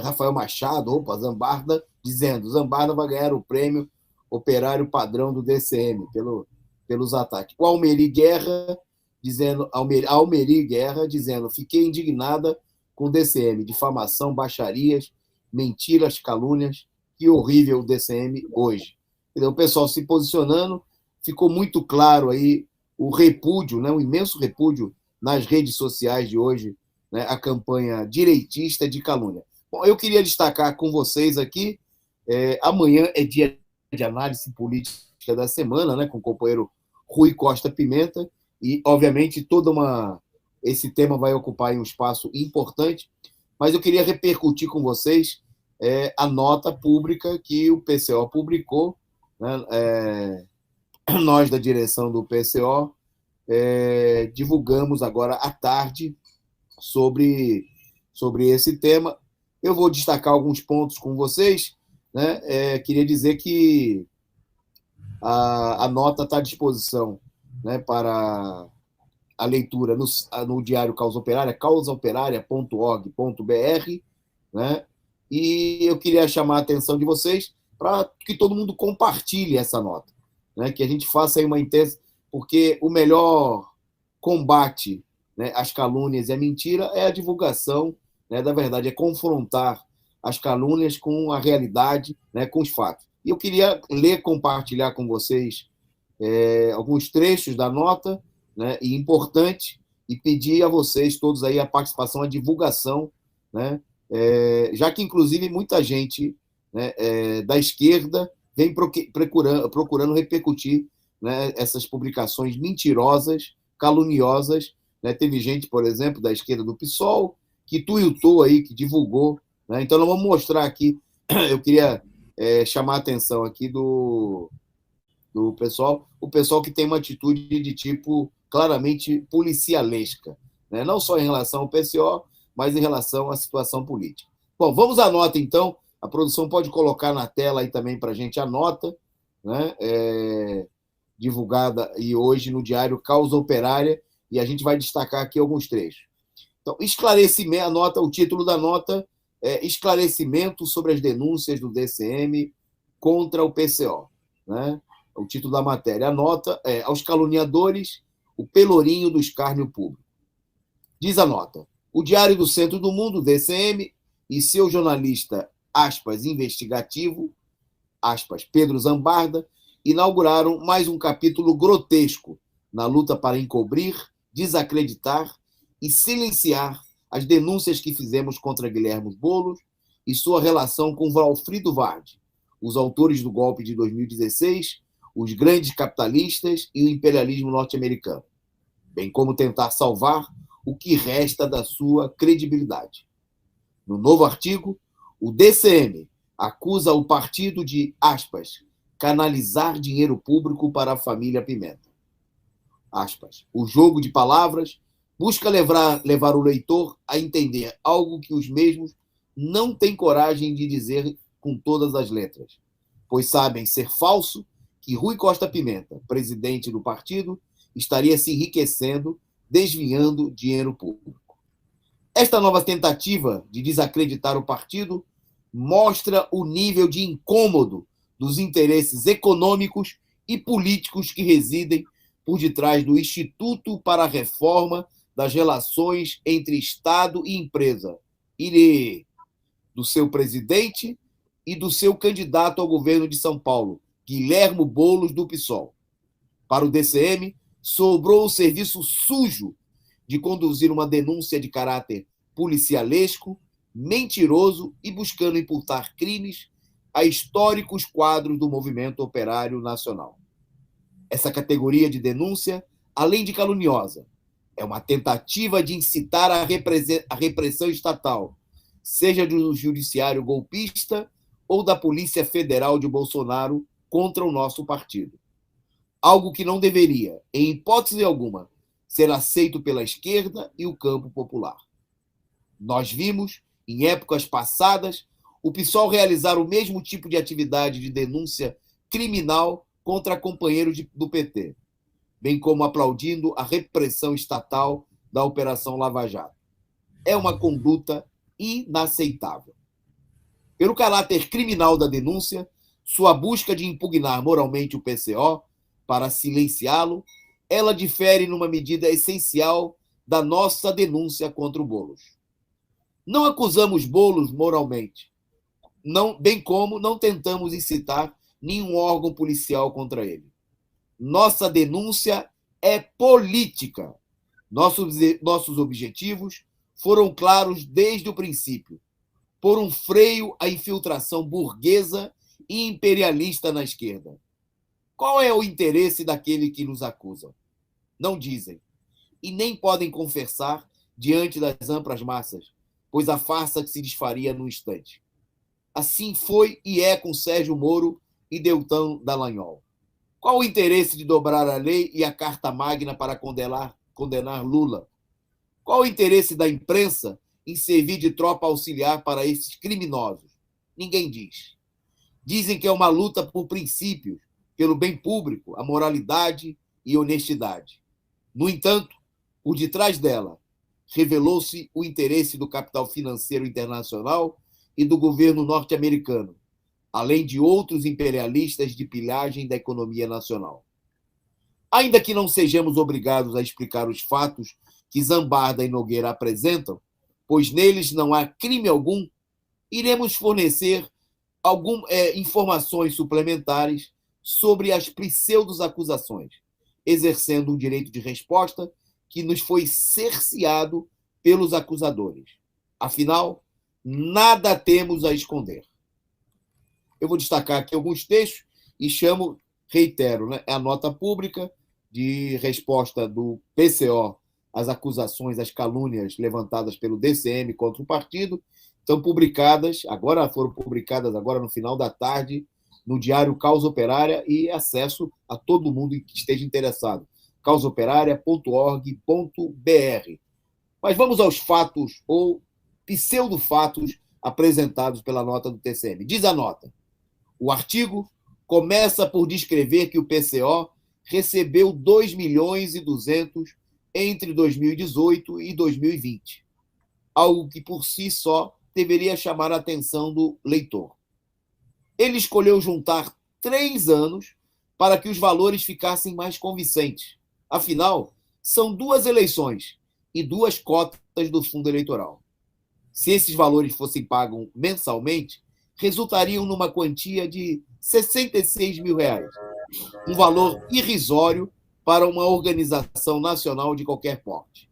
Rafael Machado, Zambarda, dizendo: Zambarda vai ganhar o prêmio Operário Padrão do DCM pelos ataques. O Almeri Guerra dizendo: fiquei indignada com o DCM, difamação, baixarias, mentiras, calúnias, que horrível o DCM hoje. Então, o pessoal se posicionando, ficou muito claro aí o repúdio, né, o imenso repúdio nas redes sociais de hoje, né, a campanha direitista de calúnia. Bom, eu queria destacar com vocês aqui, amanhã é dia de análise política da semana, né, com o companheiro Rui Costa Pimenta, e, obviamente, esse tema vai ocupar um espaço importante, mas eu queria repercutir com vocês a nota pública que o PCO publicou, né, nós da direção do PCO divulgamos agora à tarde sobre esse tema. Eu vou destacar alguns pontos com vocês, né? Queria dizer que a nota está à disposição, né, para a leitura no Diário Causa Operária, causaoperária.org.br, né? E eu queria chamar a atenção de vocês para que todo mundo compartilhe essa nota, né? Que a gente faça aí uma intensa, porque o melhor combate, né, às calúnias e à mentira é a divulgação, né, da verdade, é confrontar as calúnias com a realidade, né, com os fatos. E eu queria compartilhar com vocês alguns trechos da nota, né, e importante, e pedir a vocês todos aí a participação, a divulgação, né, já que, inclusive, muita gente, né, da esquerda vem procurando repercutir, né, essas publicações mentirosas, caluniosas, né? Teve gente, por exemplo, da esquerda do PSOL, que tuitou aí, que divulgou, né? Então, nós vamos mostrar aqui, eu queria chamar a atenção aqui do pessoal, o pessoal que tem uma atitude de tipo claramente policialesca, né? Não só em relação ao PCO, mas em relação à situação política. Bom, vamos à nota, então. A produção pode colocar na tela aí também para a gente a nota, né? Divulgada e hoje no Diário Causa Operária, e a gente vai destacar aqui alguns trechos. Então, esclarecimento, o título da nota é Esclarecimento sobre as denúncias do DCM contra o PCO, né? O título da matéria. A nota é Aos caluniadores, o pelourinho do escárnio público. Diz a nota: o Diário do Centro do Mundo, DCM, e seu jornalista, aspas, investigativo, aspas, Pedro Zambarda, inauguraram mais um capítulo grotesco na luta para encobrir, desacreditar e silenciar as denúncias que fizemos contra Guilherme Boulos e sua relação com Valfrido Vardi, os autores do golpe de 2016, os grandes capitalistas e o imperialismo norte-americano, bem como tentar salvar o que resta da sua credibilidade. No novo artigo, o DCM acusa o partido de, aspas, canalizar dinheiro público para a família Pimenta. Aspas. O jogo de palavras busca levar o leitor a entender algo que os mesmos não têm coragem de dizer com todas as letras, pois sabem ser falso que Rui Costa Pimenta, presidente do partido, estaria se enriquecendo, desviando dinheiro público. Esta nova tentativa de desacreditar o partido mostra o nível de incômodo dos interesses econômicos e políticos que residem por detrás do Instituto para a Reforma das Relações entre Estado e Empresa, IRE, do seu presidente e do seu candidato ao governo de São Paulo, Guilherme Boulos, do PSOL. Para o DCM, sobrou o serviço sujo de conduzir uma denúncia de caráter policialesco, mentiroso e buscando imputar crimes a históricos quadros do movimento operário nacional. Essa categoria de denúncia, além de caluniosa, é uma tentativa de incitar a repressão estatal, seja do judiciário golpista ou da Polícia Federal de Bolsonaro contra o nosso partido. Algo que não deveria, em hipótese alguma, ser aceito pela esquerda e o campo popular. Nós vimos, em épocas passadas, o PSOL realizar o mesmo tipo de atividade de denúncia criminal contra companheiros do PT, bem como aplaudindo a repressão estatal da Operação Lava Jato. É uma conduta inaceitável. Pelo caráter criminal da denúncia, sua busca de impugnar moralmente o PCO para silenciá-lo, ela difere numa medida essencial da nossa denúncia contra o Boulos. Não acusamos Boulos moralmente, bem como não tentamos incitar nenhum órgão policial contra ele. Nossa denúncia é política. Nossos objetivos foram claros desde o princípio: pôr um freio à infiltração burguesa e imperialista na esquerda. Qual é o interesse daquele que nos acusa? Não dizem, e nem podem confessar diante das amplas massas, pois a farsa se desfaria num instante. Assim foi e é com Sérgio Moro e Deltan Dallagnol. Qual o interesse de dobrar a lei e a Carta Magna para condenar Lula? Qual o interesse da imprensa em servir de tropa auxiliar para esses criminosos? Ninguém diz. Dizem que é uma luta por princípios, pelo bem público, a moralidade e honestidade. No entanto, por detrás dela, revelou-se o interesse do capital financeiro internacional e do governo norte-americano, além de outros imperialistas de pilhagem da economia nacional. Ainda que não sejamos obrigados a explicar os fatos que Zambarda e Nogueira apresentam, pois neles não há crime algum, iremos fornecer informações suplementares sobre as pseudo-acusações, exercendo um direito de resposta que nos foi cerceado pelos acusadores. Afinal, nada temos a esconder. Eu vou destacar aqui alguns textos e reitero, a nota pública de resposta do PCO às acusações, às calúnias levantadas pelo DCM contra o partido, foram publicadas agora no final da tarde, no Diário Causa Operária, e acesso a todo mundo que esteja interessado. causaoperária.org.br. Mas vamos aos fatos ou pseudo-fatos apresentados pela nota do TCM. Diz a nota: o artigo começa por descrever que o PCO recebeu 2.200.000 entre 2018 e 2020, algo que por si só deveria chamar a atenção do leitor. Ele escolheu juntar 3 anos para que os valores ficassem mais convincentes. Afinal, são 2 eleições e 2 cotas do fundo eleitoral. Se esses valores fossem pagos mensalmente, resultariam numa quantia de R$ 66.000, um valor irrisório para uma organização nacional de qualquer porte.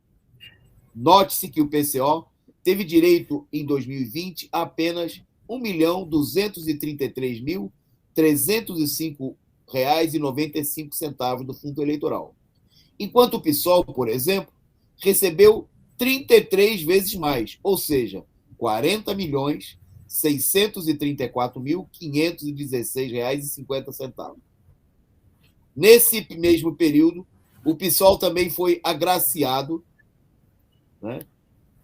Note-se que o PCO teve direito, em 2020, a apenas R$ 1.233.305,95 do fundo eleitoral, enquanto o PSOL, por exemplo, recebeu 33 vezes mais, ou seja, R$ 40.634.516,50. Nesse mesmo período, o PSOL também foi agraciado, né?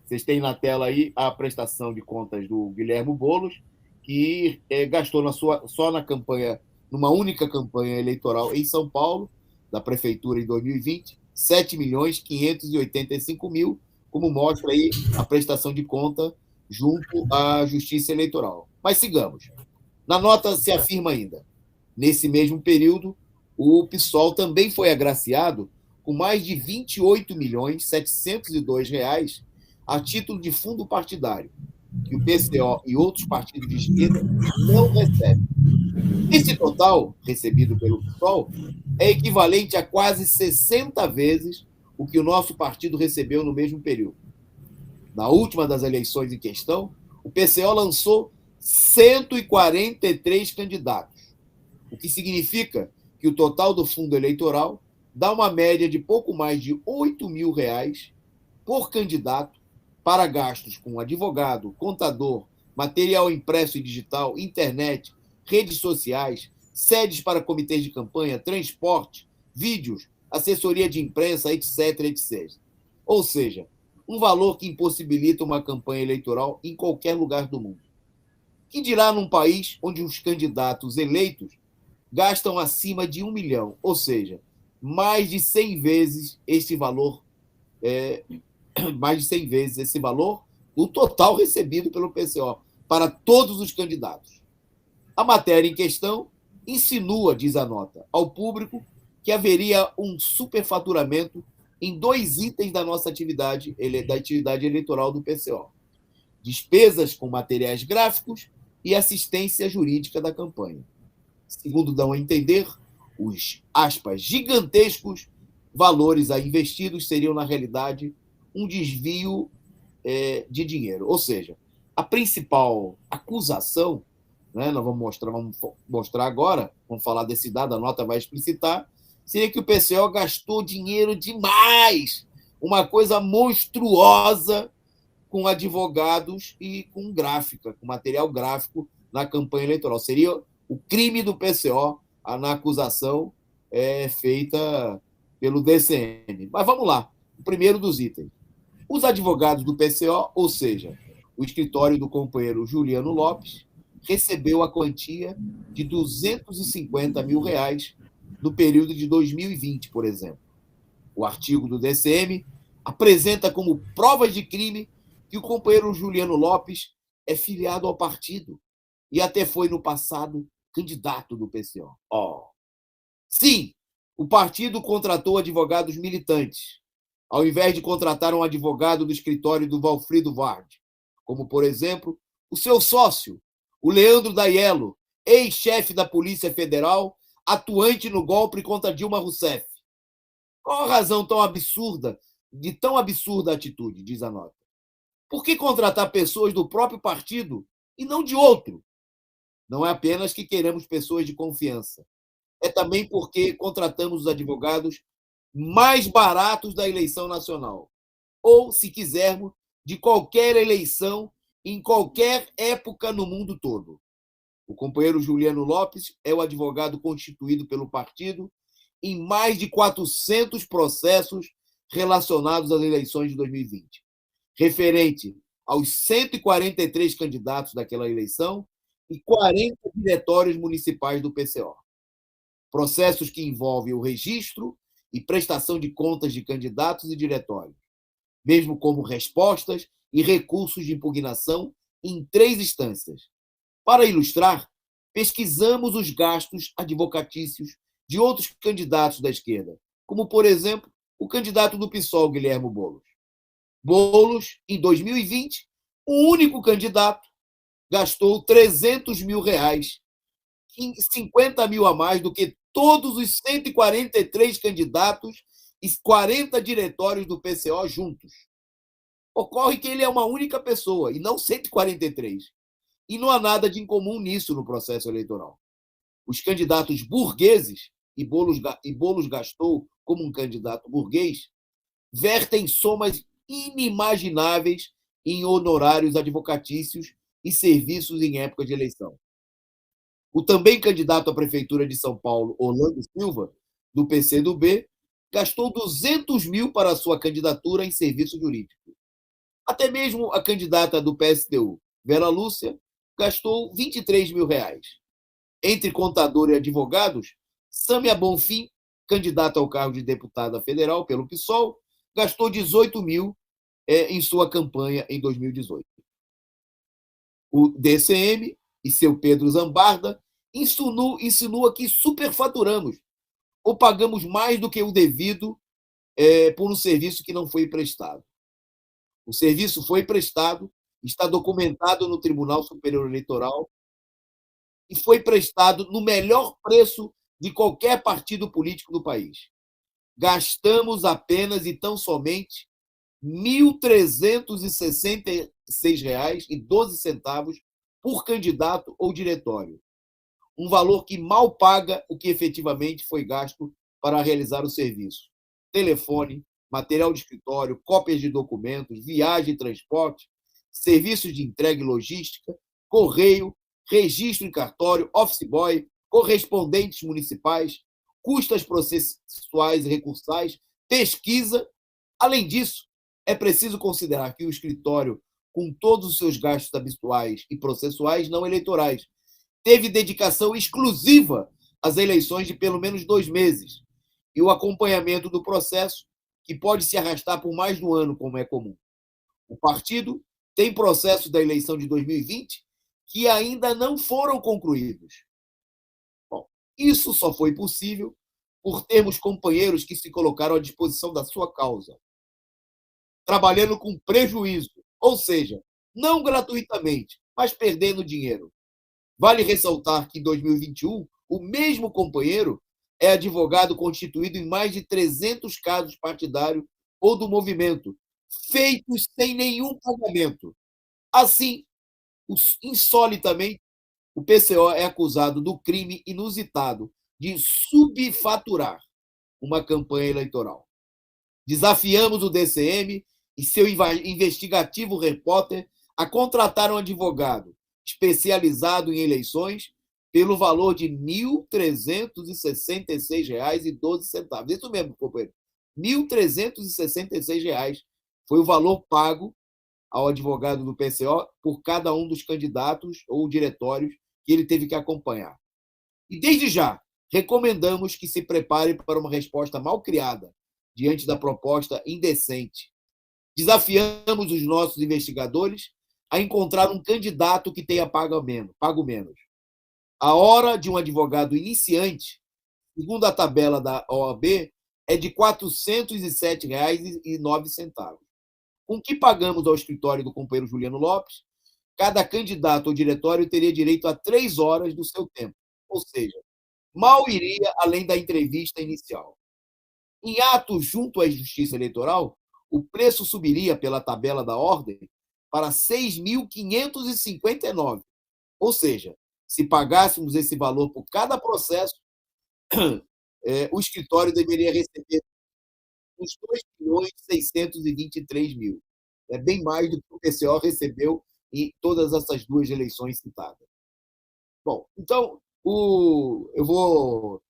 Vocês têm na tela aí a prestação de contas do Guilherme Boulos, que gastou só na campanha, numa única campanha eleitoral em São Paulo, da Prefeitura em 2020, R$ 7.585.000, como mostra aí a prestação de conta junto à Justiça Eleitoral. Mas sigamos. Na nota se afirma ainda: nesse mesmo período, o PSOL também foi agraciado com mais de R$ 28.702 a título de fundo partidário, que o PCO e outros partidos de esquerda não recebem. Esse total, recebido pelo PSOL, é equivalente a quase 60 vezes o que o nosso partido recebeu no mesmo período. Na última das eleições em questão, o PCO lançou 143 candidatos, o que significa que o total do fundo eleitoral dá uma média de pouco mais de R$ 8.000 por candidato para gastos com advogado, contador, material impresso e digital, internet, redes sociais, sedes para comitês de campanha, transporte, vídeos, assessoria de imprensa, etc, etc. Ou seja, um valor que impossibilita uma campanha eleitoral em qualquer lugar do mundo. Que dirá num país onde os candidatos eleitos gastam acima de 1 milhão, ou seja, mais de 100 vezes esse valor, o total recebido pelo PCO, para todos os candidatos. A matéria em questão insinua, diz a nota, ao público que haveria um superfaturamento em 2 itens da nossa atividade eleitoral do PCO: despesas com materiais gráficos e assistência jurídica da campanha. Segundo dão a entender, os, aspas, gigantescos valores aí investidos seriam, na realidade, um desvio de dinheiro. Ou seja, a principal acusação, né, nós vamos mostrar agora, vamos falar desse dado, a nota vai explicitar, seria que o PCO gastou dinheiro demais, uma coisa monstruosa, com advogados e com gráfica, com material gráfico na campanha eleitoral. Seria o crime do PCO na acusação feita pelo DCM. Mas vamos lá, o primeiro dos itens. Os advogados do PCO, ou seja, o escritório do companheiro Juliano Lopes, recebeu a quantia de R$250 mil no período de 2020, por exemplo. O artigo do DCM apresenta como provas de crime que o companheiro Juliano Lopes é filiado ao partido e até foi, no passado, candidato do PCO. Sim, o partido contratou advogados militantes, ao invés de contratar um advogado do escritório do Valfrido Vard, como, por exemplo, o seu sócio, o Leandro Daiello, ex-chefe da Polícia Federal, atuante no golpe contra Dilma Rousseff. Qual a razão tão absurda atitude, diz a nota? Por que contratar pessoas do próprio partido e não de outro? Não é apenas que queremos pessoas de confiança. É também porque contratamos os advogados mais baratos da eleição nacional. Ou, se quisermos, de qualquer eleição, em qualquer época no mundo todo. O companheiro Juliano Lopes é o advogado constituído pelo partido em mais de 400 processos relacionados às eleições de 2020, referente aos 143 candidatos daquela eleição e 40 diretórios municipais do PCO. Processos que envolvem o registro e prestação de contas de candidatos e diretórios, mesmo como respostas e recursos de impugnação em 3 instâncias. Para ilustrar, pesquisamos os gastos advocatícios de outros candidatos da esquerda, como, por exemplo, o candidato do PSOL, Guilherme Boulos. Boulos, em 2020, o único candidato, gastou R$300 mil, 50 mil a mais do que todos os 143 candidatos e 40 diretórios do PCO juntos. Ocorre que ele é uma única pessoa, e não 143. E não há nada de incomum nisso no processo eleitoral. Os candidatos burgueses, e Boulos gastou como um candidato burguês, vertem somas inimagináveis em honorários advocatícios e serviços em época de eleição. O também candidato à Prefeitura de São Paulo, Orlando Silva, do PCdoB, gastou R$200 mil para a sua candidatura em serviço jurídico. Até mesmo a candidata do PSTU, Vera Lúcia, gastou R$23 mil. Entre contador e advogados, Sâmia Bonfim, candidata ao cargo de deputada federal pelo PSOL, gastou R$18 mil em sua campanha em 2018. O DCM e seu Pedro Zambarda insinua que superfaturamos ou pagamos mais do que o devido por um serviço que não foi prestado. O serviço foi prestado, está documentado no Tribunal Superior Eleitoral e foi prestado no melhor preço de qualquer partido político do país. Gastamos apenas e tão somente R$1.366,12 por candidato ou diretório. Um valor que mal paga o que efetivamente foi gasto para realizar o serviço. Telefone, material de escritório, cópias de documentos, viagem e transporte, serviços de entrega e logística, correio, registro em cartório, office boy, correspondentes municipais, custas processuais e recursais, pesquisa. Além disso, é preciso considerar que o escritório, com todos os seus gastos habituais e processuais não eleitorais, teve dedicação exclusiva às eleições de pelo menos 2 meses e o acompanhamento do processo, que pode se arrastar por mais de um ano, como é comum. O partido tem processos da eleição de 2020 que ainda não foram concluídos. Bom, isso só foi possível por termos companheiros que se colocaram à disposição da sua causa, trabalhando com prejuízo, ou seja, não gratuitamente, mas perdendo dinheiro. Vale ressaltar que, em 2021, o mesmo companheiro é advogado constituído em mais de 300 casos partidários ou do movimento, feitos sem nenhum pagamento. Assim, insolitamente, o PCO é acusado do crime inusitado de subfaturar uma campanha eleitoral. Desafiamos o DCM e seu investigativo repórter a contratar um advogado especializado em eleições pelo valor de R$ 1.366,12. Isso mesmo, companheiro. R$ 1.366 foi o valor pago ao advogado do PCO por cada um dos candidatos ou diretórios que ele teve que acompanhar. E, desde já, recomendamos que se prepare para uma resposta mal criada diante da proposta indecente. Desafiamos os nossos investigadores a encontrar um candidato que tenha pago menos. A hora de um advogado iniciante, segundo a tabela da OAB, é de R$ 407,09. Com o que pagamos ao escritório do companheiro Juliano Lopes, cada candidato ao diretório teria direito a 3 horas do seu tempo, ou seja, mal iria além da entrevista inicial. Em ato junto à Justiça Eleitoral, o preço subiria pela tabela da ordem para R$ 6.559. Ou seja, se pagássemos esse valor por cada processo, o escritório deveria receber uns R$ 2.623.000. É bem mais do que o PCO recebeu em todas essas duas eleições citadas. Bom, então, eu vou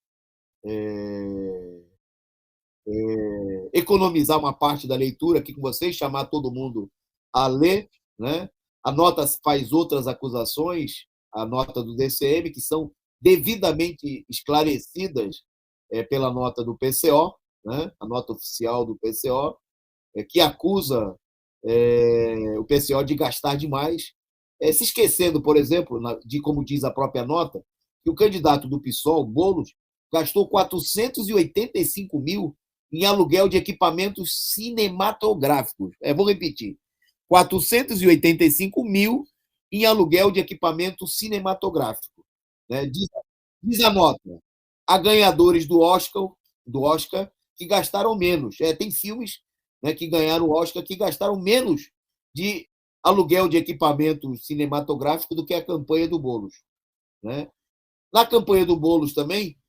economizar uma parte da leitura aqui com vocês, chamar todo mundo a ler, né? A nota faz outras acusações, a nota do DCM, que são devidamente esclarecidas pela nota do PCO, né? A nota oficial do PCO, que acusa o PCO de gastar demais, se esquecendo, por exemplo, de como diz a própria nota, que o candidato do PSOL, Boulos, gastou R$ 485 mil em aluguel de equipamentos cinematográficos. Vou repetir. 485 mil em aluguel de equipamento cinematográfico. Diz a nota. Há ganhadores do Oscar que gastaram menos. Tem filmes que ganharam o Oscar que gastaram menos de aluguel de equipamento cinematográfico do que a campanha do Boulos. Na campanha do Boulos também,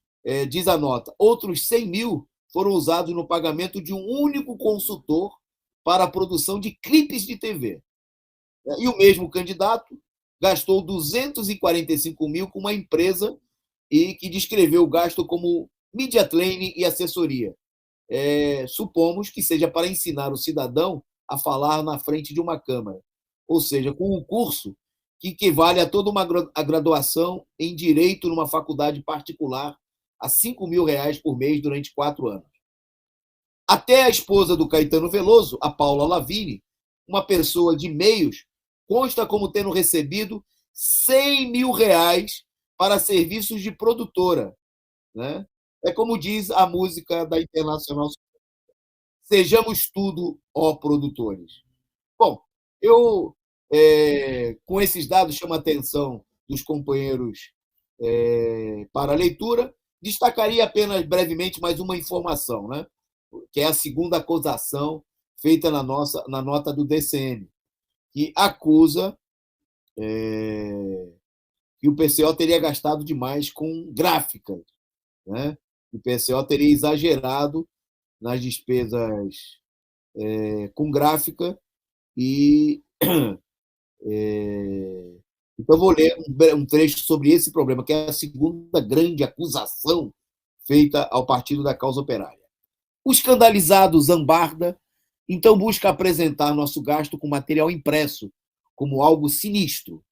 diz a nota, outros 100 mil foram usados no pagamento de um único consultor para a produção de clipes de TV. E o mesmo candidato gastou 245 mil com uma empresa e que descreveu o gasto como media training e assessoria. Supomos que seja para ensinar o cidadão a falar na frente de uma câmera, ou seja, com um curso que equivale a toda uma graduação em Direito numa faculdade particular a R$ 5.000 por mês durante 4 anos. Até a esposa do Caetano Veloso, a Paula Lavigne, uma pessoa de meios, consta como tendo recebido R$ 100 mil para serviços de produtora. É como diz a música da Internacional. Sejamos tudo, ó produtores. Bom, eu, com esses dados, chamo a atenção dos companheiros para a leitura. Destacaria apenas brevemente mais uma informação, que é a segunda acusação feita na nota do DCM, que acusa que o PCO teria gastado demais com gráficas. O PCO teria exagerado nas despesas com gráfica e então vou ler um trecho sobre esse problema, que é a segunda grande acusação feita ao Partido da Causa Operária. O escandalizado Zambarda então busca apresentar nosso gasto com material impresso como algo sinistro.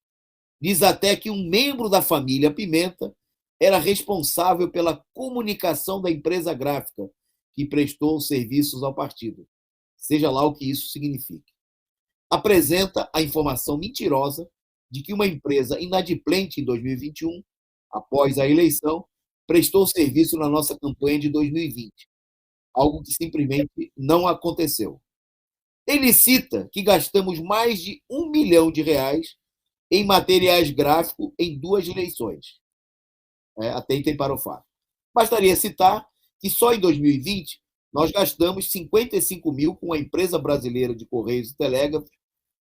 Diz até que um membro da família Pimenta era responsável pela comunicação da empresa gráfica que prestou serviços ao partido, seja lá o que isso signifique. Apresenta a informação mentirosa de que uma empresa inadimplente em 2021, após a eleição, prestou serviço na nossa campanha de 2020, algo que simplesmente não aconteceu. Ele cita que gastamos mais de R$ 1 milhão em materiais gráficos em 2 eleições. Atentem para o fato. Bastaria citar que só em 2020 nós gastamos 55 mil com a empresa brasileira de Correios e Telégrafos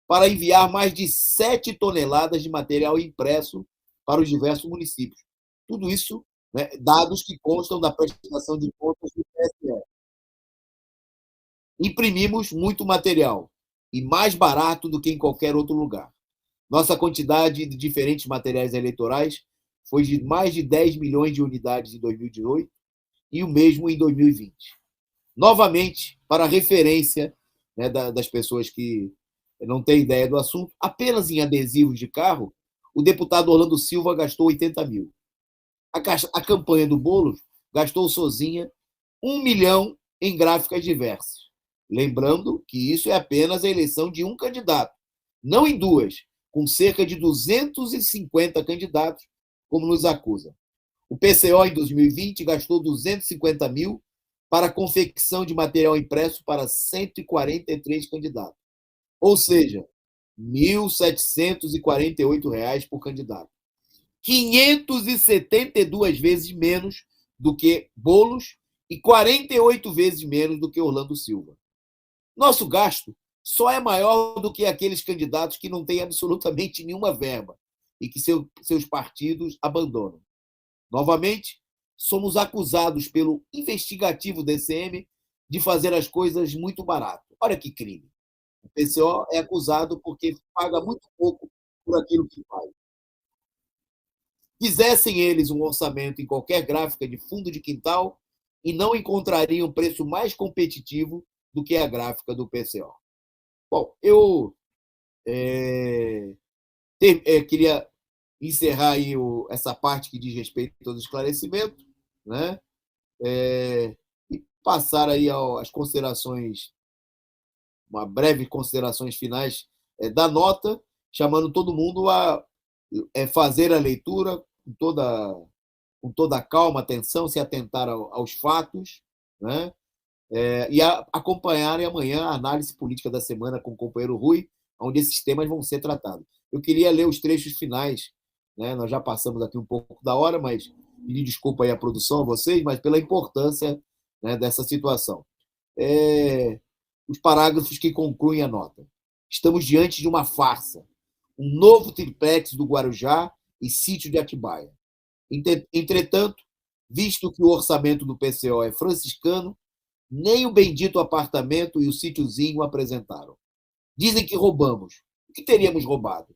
para enviar mais de 7 toneladas de material impresso para os diversos municípios. Tudo isso, né, dados que constam da prestação de contas do TSE. Imprimimos muito material e mais barato do que em qualquer outro lugar. Nossa quantidade de diferentes materiais eleitorais foi de mais de 10 milhões de unidades em 2018 e o mesmo em 2020. Novamente, para referência, né, das pessoas que não têm ideia do assunto, apenas em adesivos de carro, o deputado Orlando Silva gastou 80 mil. A campanha do Boulos gastou sozinha 1 milhão em gráficas diversas. Lembrando que isso é apenas a eleição de um candidato, não em duas, com cerca de 250 candidatos, como nos acusa. O PCO, em 2020, gastou 250 mil para a confecção de material impresso para 143 candidatos. Ou seja, R$ 1.748 por candidato. 572 vezes menos do que Boulos e 48 vezes menos do que Orlando Silva. Nosso gasto só é maior do que aqueles candidatos que não têm absolutamente nenhuma verba e que seus partidos abandonam. Novamente, somos acusados pelo investigativo DCM de fazer as coisas muito barato. Olha que crime. O PCO é acusado porque paga muito pouco por aquilo que faz. Fizessem eles um orçamento em qualquer gráfica de fundo de quintal e não encontrariam preço mais competitivo do que a gráfica do PCO. Bom, eu queria encerrar aí essa parte que diz respeito aos esclarecimentos, né? E passar aí às considerações, uma breve considerações finais da nota, chamando todo mundo a fazer a leitura com toda a calma, atenção, se atentar aos fatos, né? E acompanharem amanhã a análise política da semana com o companheiro Rui, onde esses temas vão ser tratados. Eu queria ler os trechos finais, né? Nós já passamos aqui um pouco da hora, mas pedir desculpa aí à produção, a vocês, mas pela importância, né, dessa situação. Os parágrafos que concluem a nota. Estamos diante de uma farsa, um novo triplex do Guarujá e sítio de Atibaia. Entretanto, visto que o orçamento do PCO é franciscano, nem o bendito apartamento e o sítiozinho apresentaram. Dizem que roubamos. O que teríamos roubado?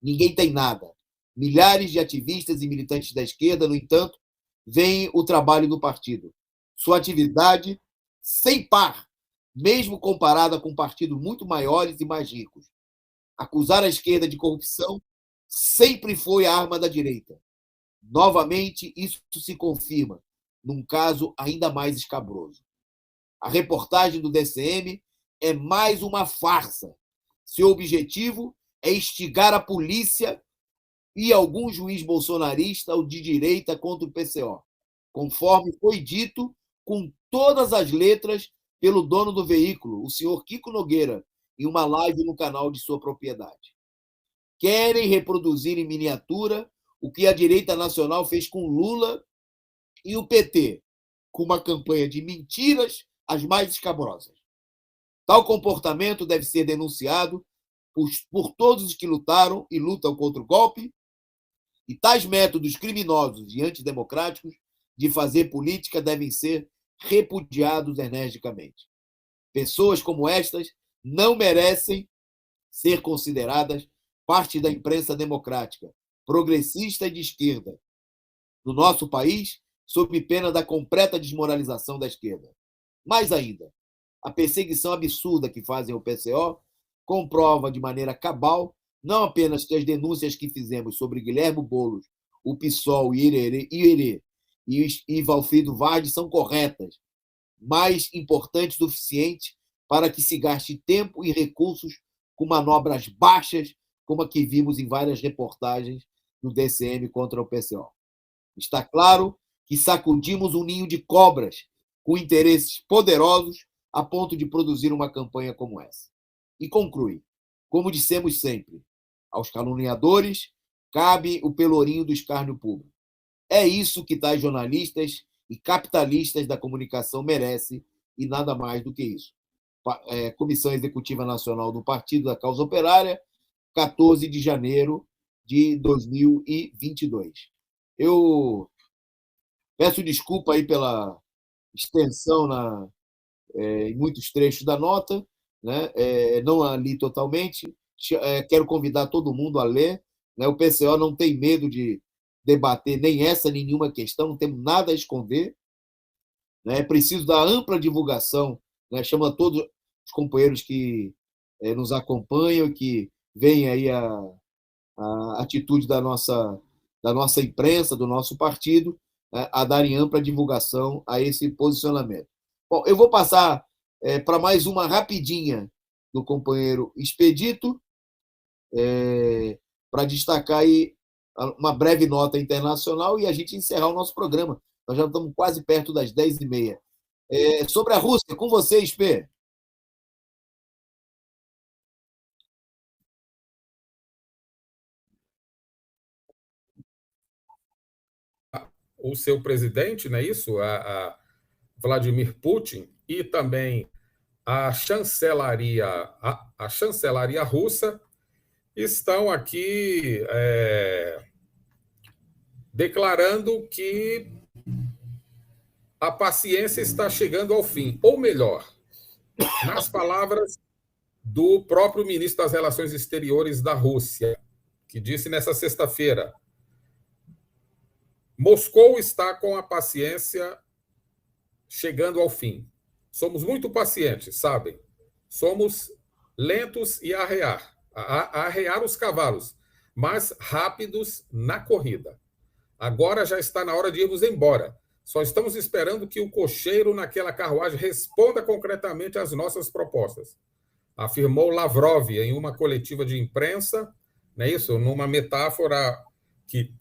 Ninguém tem nada. Milhares de ativistas e militantes da esquerda, no entanto, veem o trabalho do partido. Sua atividade sem par, mesmo comparada com partidos muito maiores e mais ricos. Acusar a esquerda de corrupção sempre foi a arma da direita. Novamente, isso se confirma num caso ainda mais escabroso. A reportagem do DCM é mais uma farsa. Seu objetivo é instigar a polícia e algum juiz bolsonarista ou de direita contra o PCO, conforme foi dito com todas as letras pelo dono do veículo, o senhor Kiko Nogueira, em uma live no canal de sua propriedade. Querem reproduzir em miniatura o que a direita nacional fez com Lula e o PT, com uma campanha de mentiras as mais escabrosas. Tal comportamento deve ser denunciado por todos os que lutaram e lutam contra o golpe, e tais métodos criminosos e antidemocráticos de fazer política devem ser repudiados energicamente. Pessoas como estas não merecem ser consideradas parte da imprensa democrática, progressista e de esquerda, no nosso país, sob pena da completa desmoralização da esquerda. Mais ainda, a perseguição absurda que fazem ao PCO comprova de maneira cabal não apenas que as denúncias que fizemos sobre Guilherme Boulos, o PSOL e Valfrido Vardi são corretas, mas importantes o suficiente para que se gaste tempo e recursos com manobras baixas, como a que vimos em várias reportagens do DCM contra o PCO. Está claro que sacudimos um ninho de cobras com interesses poderosos a ponto de produzir uma campanha como essa. E conclui, como dissemos sempre, aos caluniadores cabe o pelourinho do escárnio público. É isso que tais jornalistas e capitalistas da comunicação merece, e nada mais do que isso. Comissão Executiva Nacional do Partido da Causa Operária, 14 de janeiro de 2022. Eu peço desculpa aí pela extensão em muitos trechos da nota, né? Não a li totalmente. Quero convidar todo mundo a ler, né? O PCO não tem medo de debater nem essa, nem nenhuma questão, não temos nada a esconder. Né? É preciso dar ampla divulgação, né? Chama todos os companheiros que nos acompanham, que veem aí a atitude da nossa imprensa, do nosso partido, né? A darem ampla divulgação a esse posicionamento. Bom, eu vou passar para mais uma rapidinha do companheiro Expedito, para destacar aí uma breve nota internacional e a gente encerrar o nosso programa. Nós já estamos quase perto das 10h30. Sobre a Rússia, com você, Expê. O seu presidente, não é isso? A Vladimir Putin, e também a chancelaria russa estão aqui declarando que a paciência está chegando ao fim. Ou melhor, nas palavras do próprio ministro das Relações Exteriores da Rússia, que disse nessa sexta-feira: Moscou está com a paciência chegando ao fim. Somos muito pacientes, sabem? Somos lentos e a arrear os cavalos, mas rápidos na corrida. Agora já está na hora de irmos embora. Só estamos esperando que o cocheiro naquela carruagem responda concretamente às nossas propostas, afirmou Lavrov em uma coletiva de imprensa, não é isso? Numa metáfora que,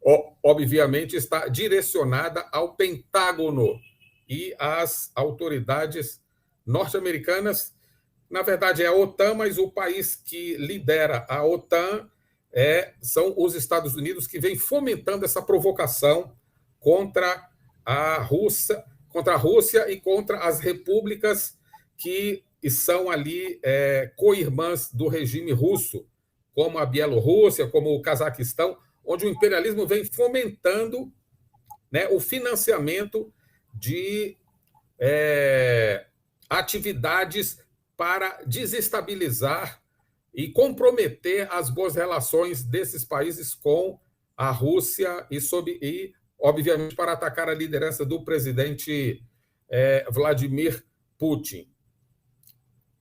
obviamente, está direcionada ao Pentágono e às autoridades norte-americanas. Na verdade, é a OTAN, mas o país que lidera a OTAN são os Estados Unidos, que vem fomentando essa provocação contra a Rússia e contra as repúblicas que são ali co-irmãs do regime russo, como a Bielorrússia, como o Cazaquistão, onde o imperialismo vem fomentando, né, o financiamento de atividades para desestabilizar e comprometer as boas relações desses países com a Rússia e obviamente, para atacar a liderança do presidente Vladimir Putin.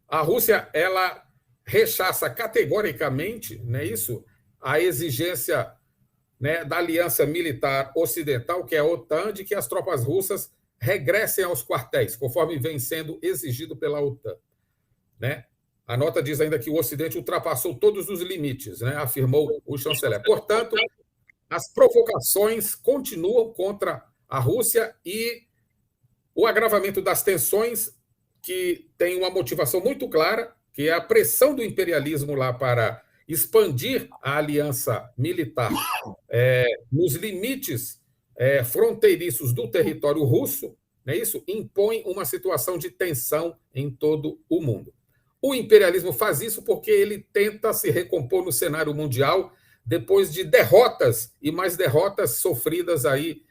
A Rússia, ela rechaça categoricamente, não é isso, a exigência, né, da Aliança Militar Ocidental, que é a OTAN, de que as tropas russas regressem aos quartéis, conforme vem sendo exigido pela OTAN. Né? A nota diz ainda que o Ocidente ultrapassou todos os limites, né, afirmou o chanceler. Portanto, as provocações continuam contra a Rússia e o agravamento das tensões, que tem uma motivação muito clara, que é a pressão do imperialismo lá para expandir a aliança militar nos limites fronteiriços do território russo, não é isso? Impõe uma situação de tensão em todo o mundo. O imperialismo faz isso porque ele tenta se recompor no cenário mundial depois de derrotas e mais derrotas sofridas aí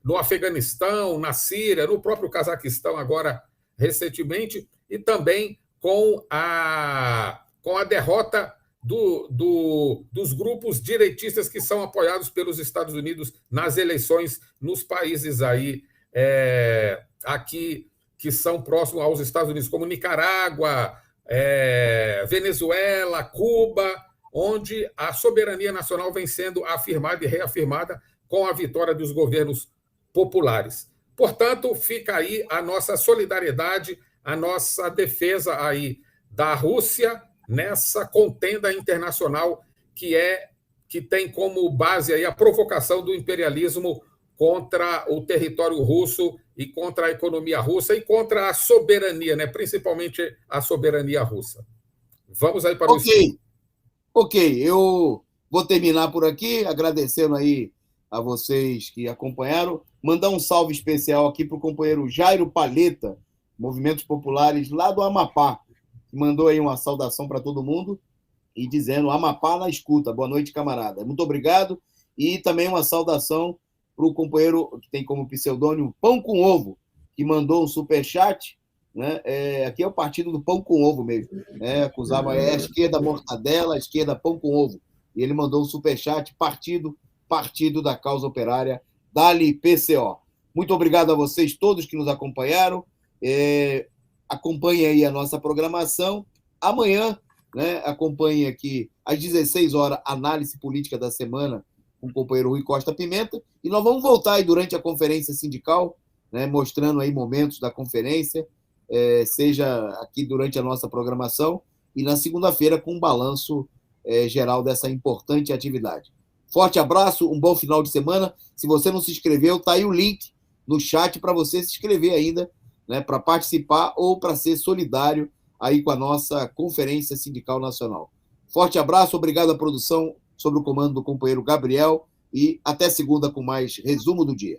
no Afeganistão, na Síria, no próprio Cazaquistão agora recentemente, e também com a derrota dos grupos direitistas que são apoiados pelos Estados Unidos nas eleições nos países aí aqui que são próximos aos Estados Unidos, como Nicarágua, Venezuela, Cuba, onde a soberania nacional vem sendo afirmada e reafirmada com a vitória dos governos populares. Portanto, fica aí a nossa solidariedade, a nossa defesa aí da Rússia nessa contenda internacional que tem como base aí a provocação do imperialismo contra o território russo e contra a economia russa e contra a soberania, né? Principalmente a soberania russa. Vamos aí para o estudo. Ok, eu vou terminar por aqui, agradecendo aí a vocês que acompanharam. Mandar um salve especial aqui para o companheiro Jairo Palheta, Movimentos Populares lá do Amapá, que mandou aí uma saudação para todo mundo e dizendo Amapá na escuta. Boa noite, camarada. Muito obrigado. E também uma saudação para o companheiro que tem como pseudônimo Pão com Ovo, que mandou um superchat, né? Aqui é o partido do Pão com Ovo mesmo. Acusava a esquerda mortadela, a esquerda pão com ovo. E ele mandou um superchat, partido da causa operária, Dali PCO. Muito obrigado a vocês todos que nos acompanharam. Acompanhem aí a nossa programação. Amanhã, né, acompanhem aqui às 16 horas, análise política da semana com o companheiro Rui Costa Pimenta. E nós vamos voltar aí durante a conferência sindical, né, mostrando aí momentos da conferência, seja aqui durante a nossa programação e na segunda-feira com um balanço geral dessa importante atividade. Forte abraço, um bom final de semana. Se você não se inscreveu, está aí o link no chat para você se inscrever ainda, né, para participar ou para ser solidário aí com a nossa Conferência Sindical Nacional. Forte abraço, obrigado à produção, sob o comando do companheiro Gabriel, e até segunda com mais resumo do dia.